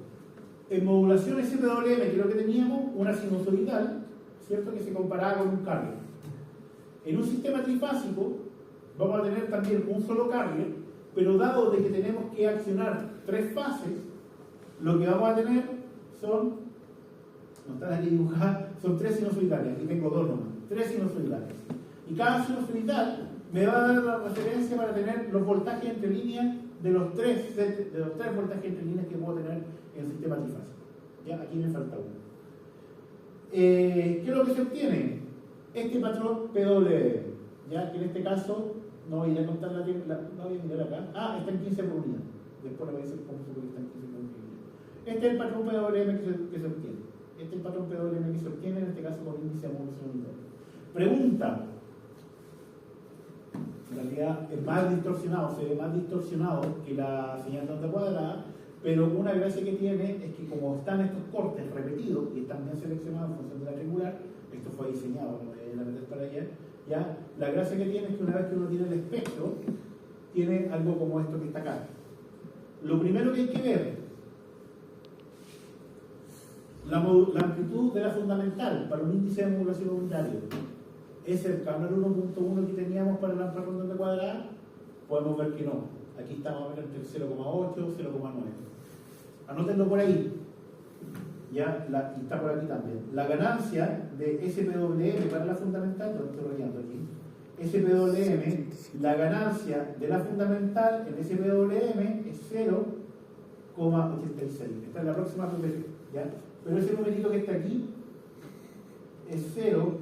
en modulación SPWM creo que teníamos una sinusoidal, ¿cierto? Que se comparaba con un carrier. En un sistema trifásico vamos a tener también un solo carrier, pero dado de que tenemos que accionar 3 fases, lo que vamos a tener son, no están aquí dibujadas, son 3 sinusoidales. Aquí tengo 2 nomás, 3 sinusoidales. Y cada sinusoidal me va a dar la referencia para tener los voltajes entre líneas de los tres voltajes entre líneas que puedo tener en el sistema trifásico. Ya, aquí me falta uno. ¿Qué es lo que se obtiene? Este patrón PWM, ya que en este caso no voy a contar no voy a mirar acá. Ah, está en 15 por unidad. Después le voy a decir cómo se puede estar en 15 por unidad. Este es el patrón PWM que se obtiene. Este es el patrón PWM que se obtiene, en este caso con índice de modulación unitaria. Pregunta. En realidad es más distorsionado, se ve más distorsionado que la señal de onda cuadrada, pero una gracia que tiene es que como están estos cortes repetidos y están bien seleccionados en función de la triangular, esto fue diseñado, no voy a meter para allá, ya, la gracia que tiene es que una vez que uno tiene el espectro, tiene algo como esto que está acá. Lo primero que hay que ver, la amplitud de la fundamental para un índice de modulación unitario es cercano al 1.1 que teníamos para la patrón de onda cuadrada. Podemos ver que no. Aquí estamos entre el 0,8 y 0,9. Anótenlo por ahí. Ya, y está por aquí también. La ganancia de SPWM para la fundamental, lo estoy rayando aquí. SPWM, la ganancia de la fundamental en SPWM es 0,86. Esta es la próxima PPT, ¿ya? Pero ese numerito que está aquí es 0,86.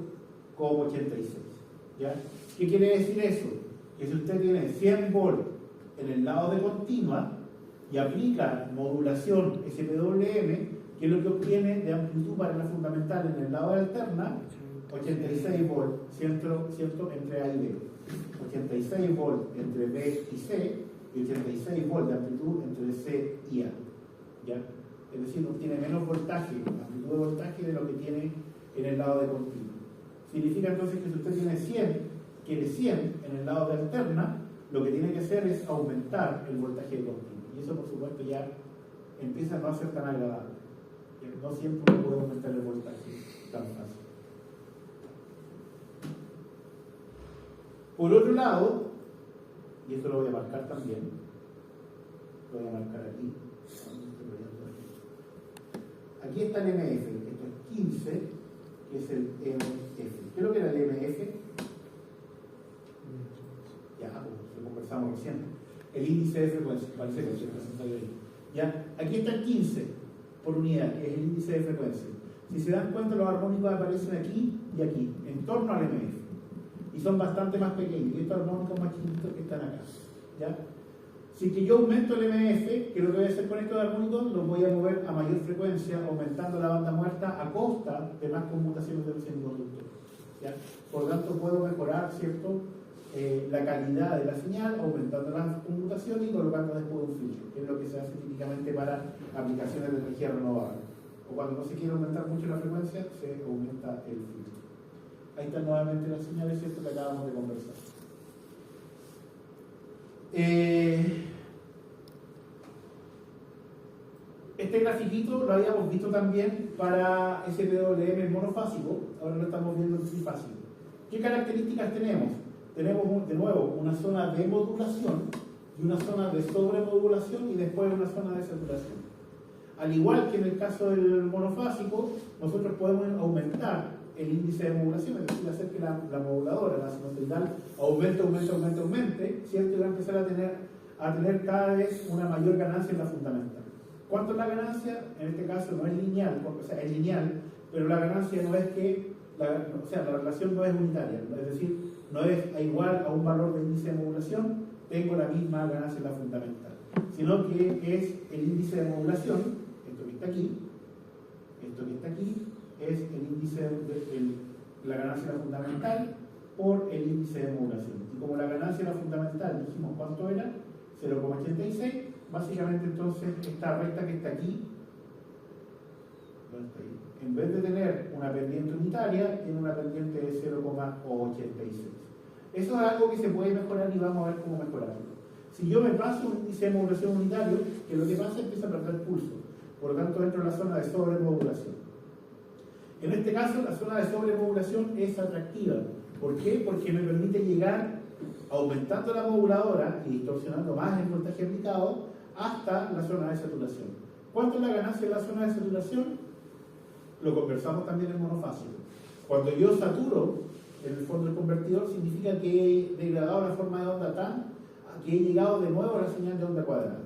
¿Ya? ¿Qué quiere decir eso? Que si usted tiene 100 volts en el lado de continua y aplica modulación SPWM, ¿qué es lo que obtiene de amplitud para la fundamental en el lado de alterna? 86 volts, ¿cierto? Entre A y B. 86 volts entre B y C y 86 volts de amplitud entre C y A. ¿Ya? Es decir, obtiene menos voltaje, amplitud de voltaje de lo que tiene en el lado de continua. Significa entonces que si usted tiene 100, quiere 100 en el lado de alterna, lo que tiene que hacer es aumentar el voltaje de continuo. Y eso, por supuesto, ya empieza a no ser tan agradable. No siempre uno puede aumentar el voltaje tan fácil. Por otro lado, y esto lo voy a marcar también, lo voy a marcar aquí. Aquí está el MF, esto es 15, que es el MF. ¿Qué es lo que era el MF? Ya, pues lo conversamos recién. El índice de frecuencia, parece que se presenta ahí. Ya, aquí está el 15 por unidad, que es el índice de frecuencia. Si se dan cuenta, los armónicos aparecen aquí y aquí, en torno al MF. Y son bastante más pequeños. Y estos armónicos más chiquitos que están acá. ¿Ya? Si que yo aumento el MF, que lo que voy a hacer con estos armónicos, los voy a mover a mayor frecuencia, aumentando la banda muerta a costa de más conmutaciones de los semiconductores. ¿Ya? Por lo tanto, puedo mejorar, ¿cierto?, la calidad de la señal, aumentando las conmutaciones y colocando después un filtro, que es lo que se hace típicamente para aplicaciones de energía renovable. O cuando no se quiere aumentar mucho la frecuencia, se aumenta el filtro. Ahí están nuevamente las señales, ¿cierto?, que acabamos de conversar. Este grafiquito lo habíamos visto también para SPWM monofásico, ahora lo estamos viendo en trifásico. ¿Qué características tenemos? Tenemos de nuevo una zona de modulación y una zona de sobremodulación y después una zona de saturación. Al igual que en el caso del monofásico, nosotros podemos aumentar el índice de modulación, es decir, hacer que la moduladora, la sinusoidal, aumente, ¿cierto? Y va a empezar a tener cada vez una mayor ganancia en la fundamental. ¿Cuánto es la ganancia? En este caso no es lineal, o sea, es lineal, pero la ganancia no es que, la relación no es unitaria, es decir, no es igual a un valor de índice de modulación, tengo la misma ganancia en la fundamental, sino que es el índice de modulación, esto que está aquí, es el índice la ganancia de la fundamental por el índice de modulación. Y como la ganancia de la fundamental dijimos cuánto era, 0,86, básicamente entonces esta recta que está aquí, en vez de tener una pendiente unitaria, tiene una pendiente de 0,86. Eso es algo que se puede mejorar y vamos a ver cómo mejorarlo. Si yo me paso un índice de modulación unitario, que lo que pasa es que empieza a perder pulso, por lo tanto entro en la zona de sobremodulación. En este caso, la zona de sobremodulación es atractiva. ¿Por qué? Porque me permite llegar aumentando la moduladora y distorsionando más el voltaje aplicado hasta la zona de saturación. ¿Cuánto es la ganancia de la zona de saturación? Lo conversamos también en monofásico. Cuando yo saturo en el fondo del convertidor, significa que he degradado la forma de onda tan que he llegado de nuevo a la señal de onda cuadrada.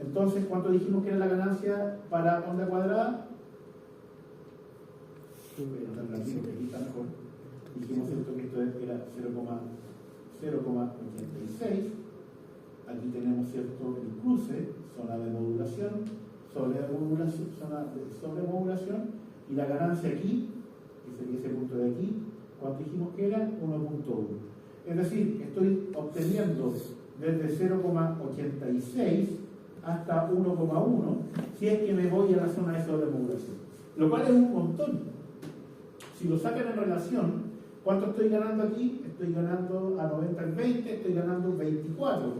Entonces, ¿cuánto dijimos que era la ganancia para onda cuadrada? Aquí está mejor. Dijimos esto, que esto era 0,86. Aquí tenemos cierto el cruce, zona de modulación, zona de sobremodulación, y la ganancia aquí, que sería ese punto de aquí, ¿cuánto dijimos que era? 1.1. Es decir, estoy obteniendo desde 0,86 hasta 1,1 si es que me voy a la zona de sobremodulación, lo cual es un montón. Si lo sacan en relación, ¿cuánto estoy ganando aquí? Estoy ganando a 90 en 20, estoy ganando 24.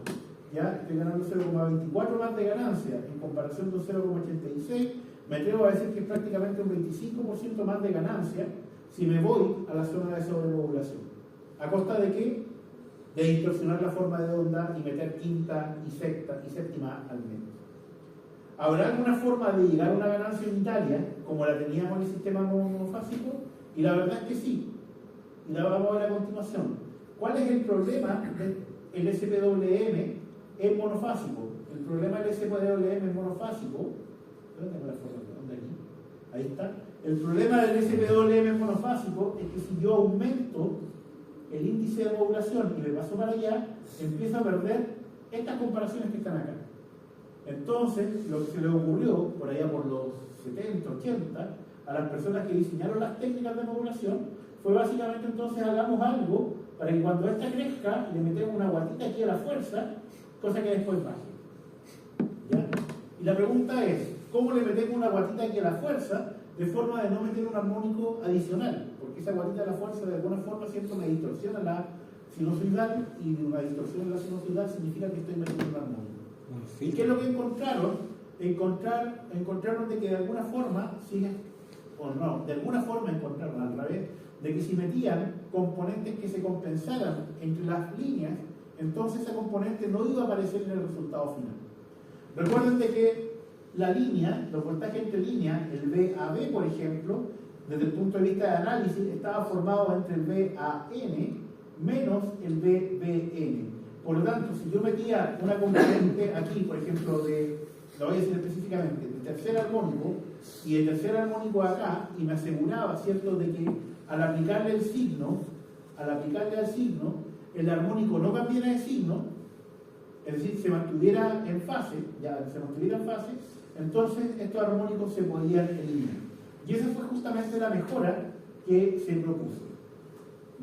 ¿Ya? Estoy ganando 0,24 más de ganancia en comparación con 0,86. Me atrevo a decir que es prácticamente un 25% más de ganancia si me voy a la zona de sobremodulación. ¿A costa de qué? De distorsionar la forma de onda y meter quinta y sexta y séptima al menos. ¿Habrá alguna forma de llegar a una ganancia unitaria como la teníamos en el sistema monofásico? Y la verdad es que sí. Y la vamos a ver a continuación. ¿Cuál es el problema del SPWM en monofásico? El problema del SPWM en monofásico, ¿dónde tengo la forma de onda aquí? Ahí está. El problema del SPWM en monofásico es que si yo aumento el índice de modulación y me paso para allá, empiezo a perder estas comparaciones que están acá. Entonces, lo que se le ocurrió, por allá por los 70, 80, a las personas que diseñaron las técnicas de modulación, fue básicamente entonces hagamos algo para que cuando esta crezca, le metemos una guatita aquí a la fuerza, cosa que después baje. ¿Ya? Y la pregunta es, ¿cómo le metemos una guatita aquí a la fuerza de forma de no meter un armónico adicional? Porque esa guatita de la fuerza de alguna forma siempre me distorsiona la sinusoidal, y una distorsión en la sinusoidal significa que estoy metiendo un armónico. ¿Y qué es lo que encontraron? Encontraron de que de alguna forma, o no, de alguna forma encontraron al revés, de que si metían componentes que se compensaran entre las líneas, entonces esa componente no iba a aparecer en el resultado final. Recuerden de que la línea, los voltajes entre líneas, el VAB por ejemplo, desde el punto de vista de análisis, estaba formado entre el VAN menos el VBN. Por lo tanto, si yo metía una componente aquí, por ejemplo, lo voy a decir específicamente, de tercer armónico y de tercer armónico acá, y me aseguraba, ¿cierto?, de que al aplicarle al signo, el armónico no cambiara de signo, es decir, se mantuviera en fase, entonces estos armónicos se podían eliminar. Y esa fue justamente la mejora que se propuso,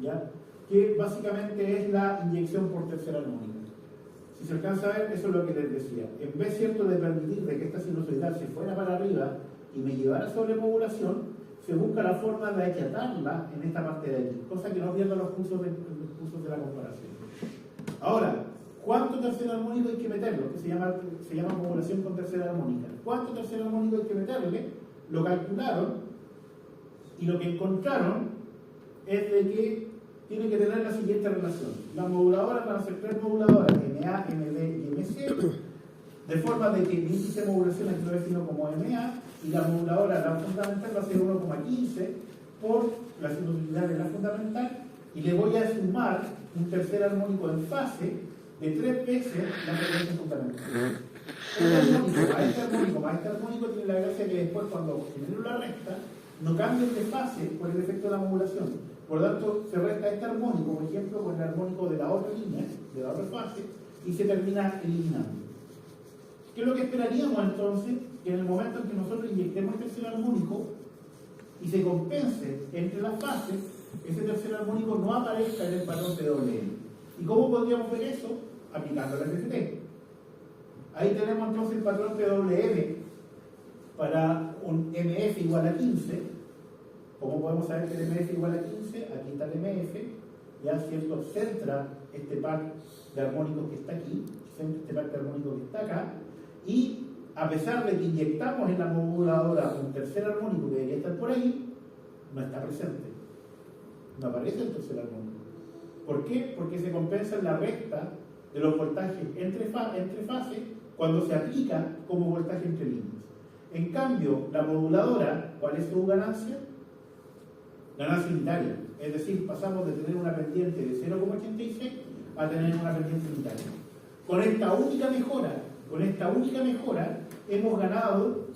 ¿ya? Que básicamente es la inyección por tercer armónica. Si se alcanza a ver, eso es lo que les decía. En vez, ¿cierto?, de permitir de que esta sinusoidal se fuera para arriba y me llevara sobre modulación, se busca la forma de achatarla en esta parte de aquí, cosa que no pierda los pulsos de la comparación. Ahora, ¿cuánto tercer armónico hay que meterlo? Que se llama modulación con tercera armónica. ¿Cuánto tercer armónico hay que meterle? Lo calcularon y lo que encontraron es de que tiene que tener la siguiente relación. Las moduladoras van a ser tres moduladoras, MA, MB y MC, de forma de que el índice de modulación aquí lo defino como MA, y la moduladora, la fundamental, va a ser 1,15 por la sinusoidal de la fundamental, y le voy a sumar un tercer armónico en fase de 3 veces la frecuencia fundamental. Este armónico tiene la gracia que después, cuando genero la recta, no cambien de fase por el efecto de la modulación. Por lo tanto, se resta este armónico, por ejemplo, con el armónico de la otra línea, de la otra fase, y se termina eliminando. ¿Qué es lo que esperaríamos entonces? Que en el momento en que nosotros inyectemos el tercer armónico y se compense entre las fases, ese tercer armónico no aparezca en el patrón PWM. ¿Y cómo podríamos ver eso? Aplicando el FFT. Ahí tenemos entonces el patrón PWM para un MF igual a 15. ¿Cómo podemos saber que el MF igual a 15? Aquí está el MF, ya cierto, centra este par de armónicos que está aquí, centra este par de armónicos que está acá, y a pesar de que inyectamos en la moduladora un tercer armónico que debería estar por ahí, no está presente. No aparece el tercer armónico. ¿Por qué? Porque se compensa en la recta de los voltajes entre fases cuando se aplica como voltaje entre líneas. En cambio, la moduladora, ¿cuál es su ganancia? Ganancia unitaria. Es decir, pasamos de tener una pendiente de 0,86 a tener una pendiente unitaria. Con esta única mejora, hemos ganado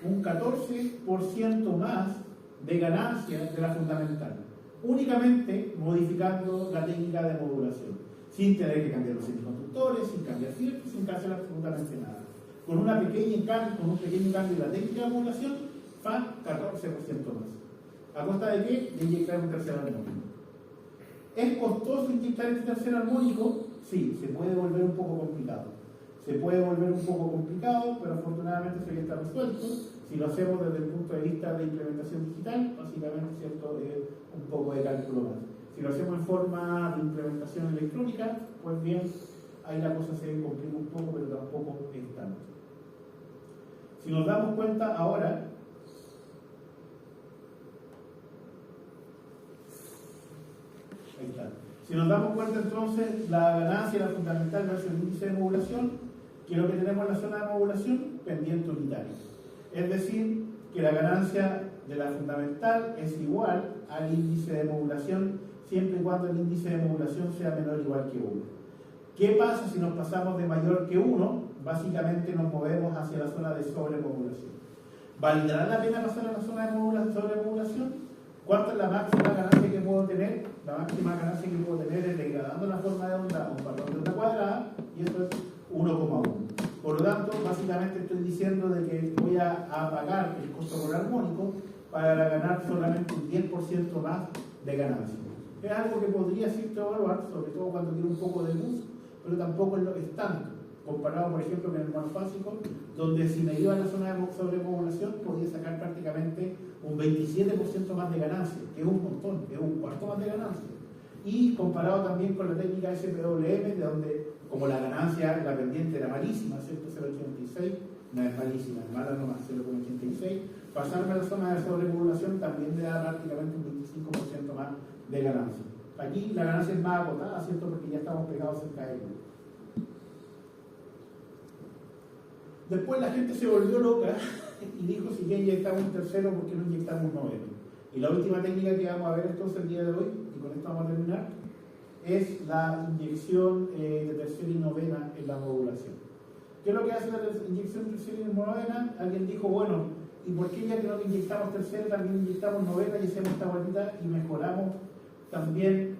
un 14% más de ganancia de la fundamental. Únicamente modificando la técnica de modulación. Sin tener que cambiar los semiconductores, sin cambiar filtros, sin hacer absolutamente nada. Con un pequeño cambio de la técnica de modulación, fa 14% más. ¿A costa de qué? De inyectar un tercer armónico. ¿Es costoso inyectar este tercer armónico? Sí, se puede volver un poco complicado. Pero afortunadamente eso ya está resuelto. Si lo hacemos desde el punto de vista de implementación digital, básicamente, ¿cierto?, es un poco de cálculo más. Si lo hacemos en forma de implementación electrónica, pues bien, ahí la cosa se complica un poco, pero tampoco es tanto. Si nos damos cuenta ahora, ahí está. Si nos damos cuenta entonces, la ganancia, la fundamental versus el índice de modulación, que es lo que tenemos en la zona de modulación, pendiente unitaria. Es decir, que la ganancia de la fundamental es igual al índice de modulación, siempre y cuando el índice de modulación sea menor o igual que 1. ¿Qué pasa si nos pasamos de mayor que 1? Básicamente nos movemos hacia la zona de sobremodulación. ¿Valdrá la pena pasar a la zona de sobremodulación? ¿Cuánto es la máxima ganancia que puedo tener? La máxima ganancia que puedo tener es degradando la forma de onda a un patrón de onda cuadrada, y eso es 1,1. Por lo tanto, básicamente estoy diciendo de que voy a pagar el costo por armónico para ganar solamente un 10% más de ganancia. Es algo que podría cierto evaluar, sobre todo cuando quiero un poco de luz, pero tampoco es lo que es tanto. Comparado, por ejemplo, con el monofásico, donde si me iba a la zona de sobremodulación podía sacar prácticamente un 27% más de ganancia, que es un montón, que es un cuarto más de ganancia. Y comparado también con la técnica SPWM, de donde, como la ganancia, la pendiente era malísima, ¿cierto? 0,86, no es malísima, es mala nomás, 0,86, pasarme a la zona de sobremodulación también me da prácticamente un 25% más de ganancia. Aquí la ganancia es más acotada, ¿cierto? Porque ya estamos pegados cerca de ella. Después la gente se volvió loca y dijo, si ya inyectamos un tercero, ¿por qué no inyectamos un noveno? Y la última técnica que vamos a ver entonces el día de hoy, y con esto vamos a terminar, es la inyección de tercera y novena en la modulación. ¿Qué es lo que hace la inyección de tercera y novena? Alguien dijo, bueno, ¿y por qué ya que no inyectamos tercera, también inyectamos novena y hacemos esta vuelta y mejoramos también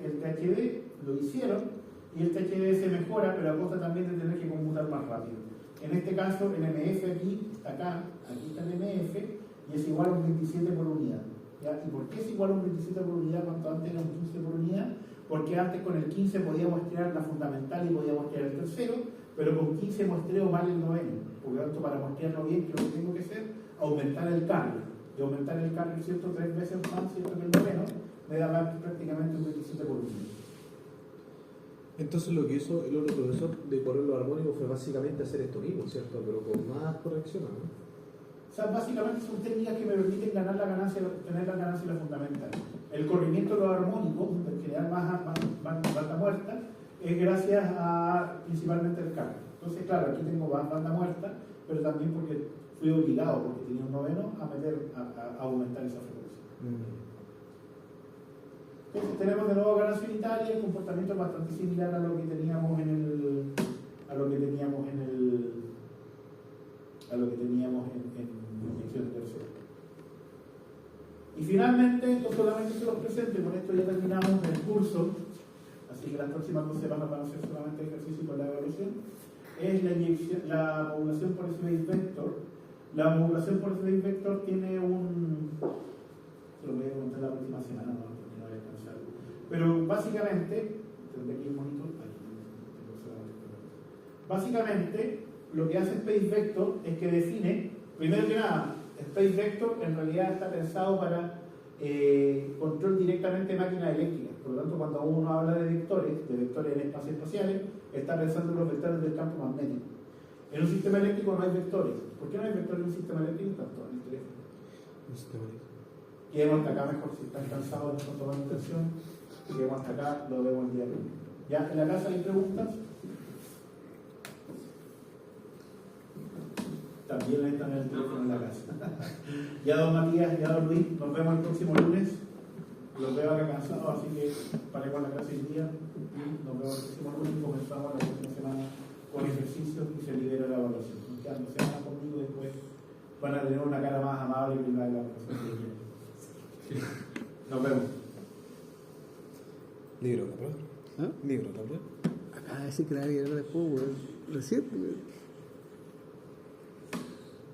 el THD? Lo hicieron. Y el THD se mejora, pero a costa también de tener que conmutar más rápido. En este caso, el MF aquí está acá, aquí está el MF, y es igual a un 27 por unidad. ¿Ya? ¿Y por qué es igual a un 27 por unidad cuando antes era un 15 por unidad? Porque antes con el 15 podíamos crear la fundamental y podíamos crear el tercero, pero con 15 muestreo mal el noveno. Por lo tanto, para mostrarlo bien, creo que tengo que hacer aumentar el cargo. Y aumentar el cargo, ¿cierto? 3 veces más, ¿cierto? Que el noveno, me da prácticamente un 27 por unidad. Entonces lo que hizo el otro profesor de correr los armónicos fue básicamente hacer esto mismo, ¿cierto? Pero con más corrección, ¿no? O sea, básicamente son técnicas que me permiten ganar la ganancia, tener la ganancia y la fundamental. El corrimiento de los armónicos, el generar más banda muerta, es gracias a principalmente el cambio. Entonces, claro, aquí tengo más banda muerta, pero también porque fui obligado, porque tenía un noveno, a aumentar esa frecuencia. Entonces, tenemos de nuevo ganancia unitaria, el comportamiento es bastante similar a lo que teníamos en inyección tercera. Y finalmente, esto solamente se los presento, con esto ya terminamos el curso, así que las próximas 2 semanas van a ser solamente ejercicio con la evaluación. Es la modulación por Sbase vector. La modulación por Sbase vector tiene se lo voy a comentar la próxima semana, ¿no? Pero básicamente, tendré aquí el monitor, Básicamente, lo que hace Space Vector es que define, primero que nada, Space Vector en realidad está pensado para control directamente de máquinas eléctricas. Por lo tanto, cuando uno habla de vectores en espacios espaciales, está pensando en los vectores del campo magnético. En un sistema eléctrico no hay vectores. ¿Por qué no hay vectores en un sistema eléctrico? Están todos en el teléfono. Quedemos hasta acá mejor, si están cansados de no tomar atención, quedemos hasta acá, lo vemos el día de hoy. ¿Ya en la casa hay preguntas? También están en el teléfono en la casa. Ya don Matías, ya don Luis, nos vemos el próximo lunes. Los veo acá cansados, así que paré con la clase el día y nos vemos el próximo lunes y comenzamos la próxima semana con ejercicios y se libera la evaluación. Nos quedan 2 semanas conmigo y después van a tener una cara más amable que la de la evaluación. Nos vemos. Libro, ¿no? ¿Ah? Libro, ¿no? Acá decir que la vida después, recién.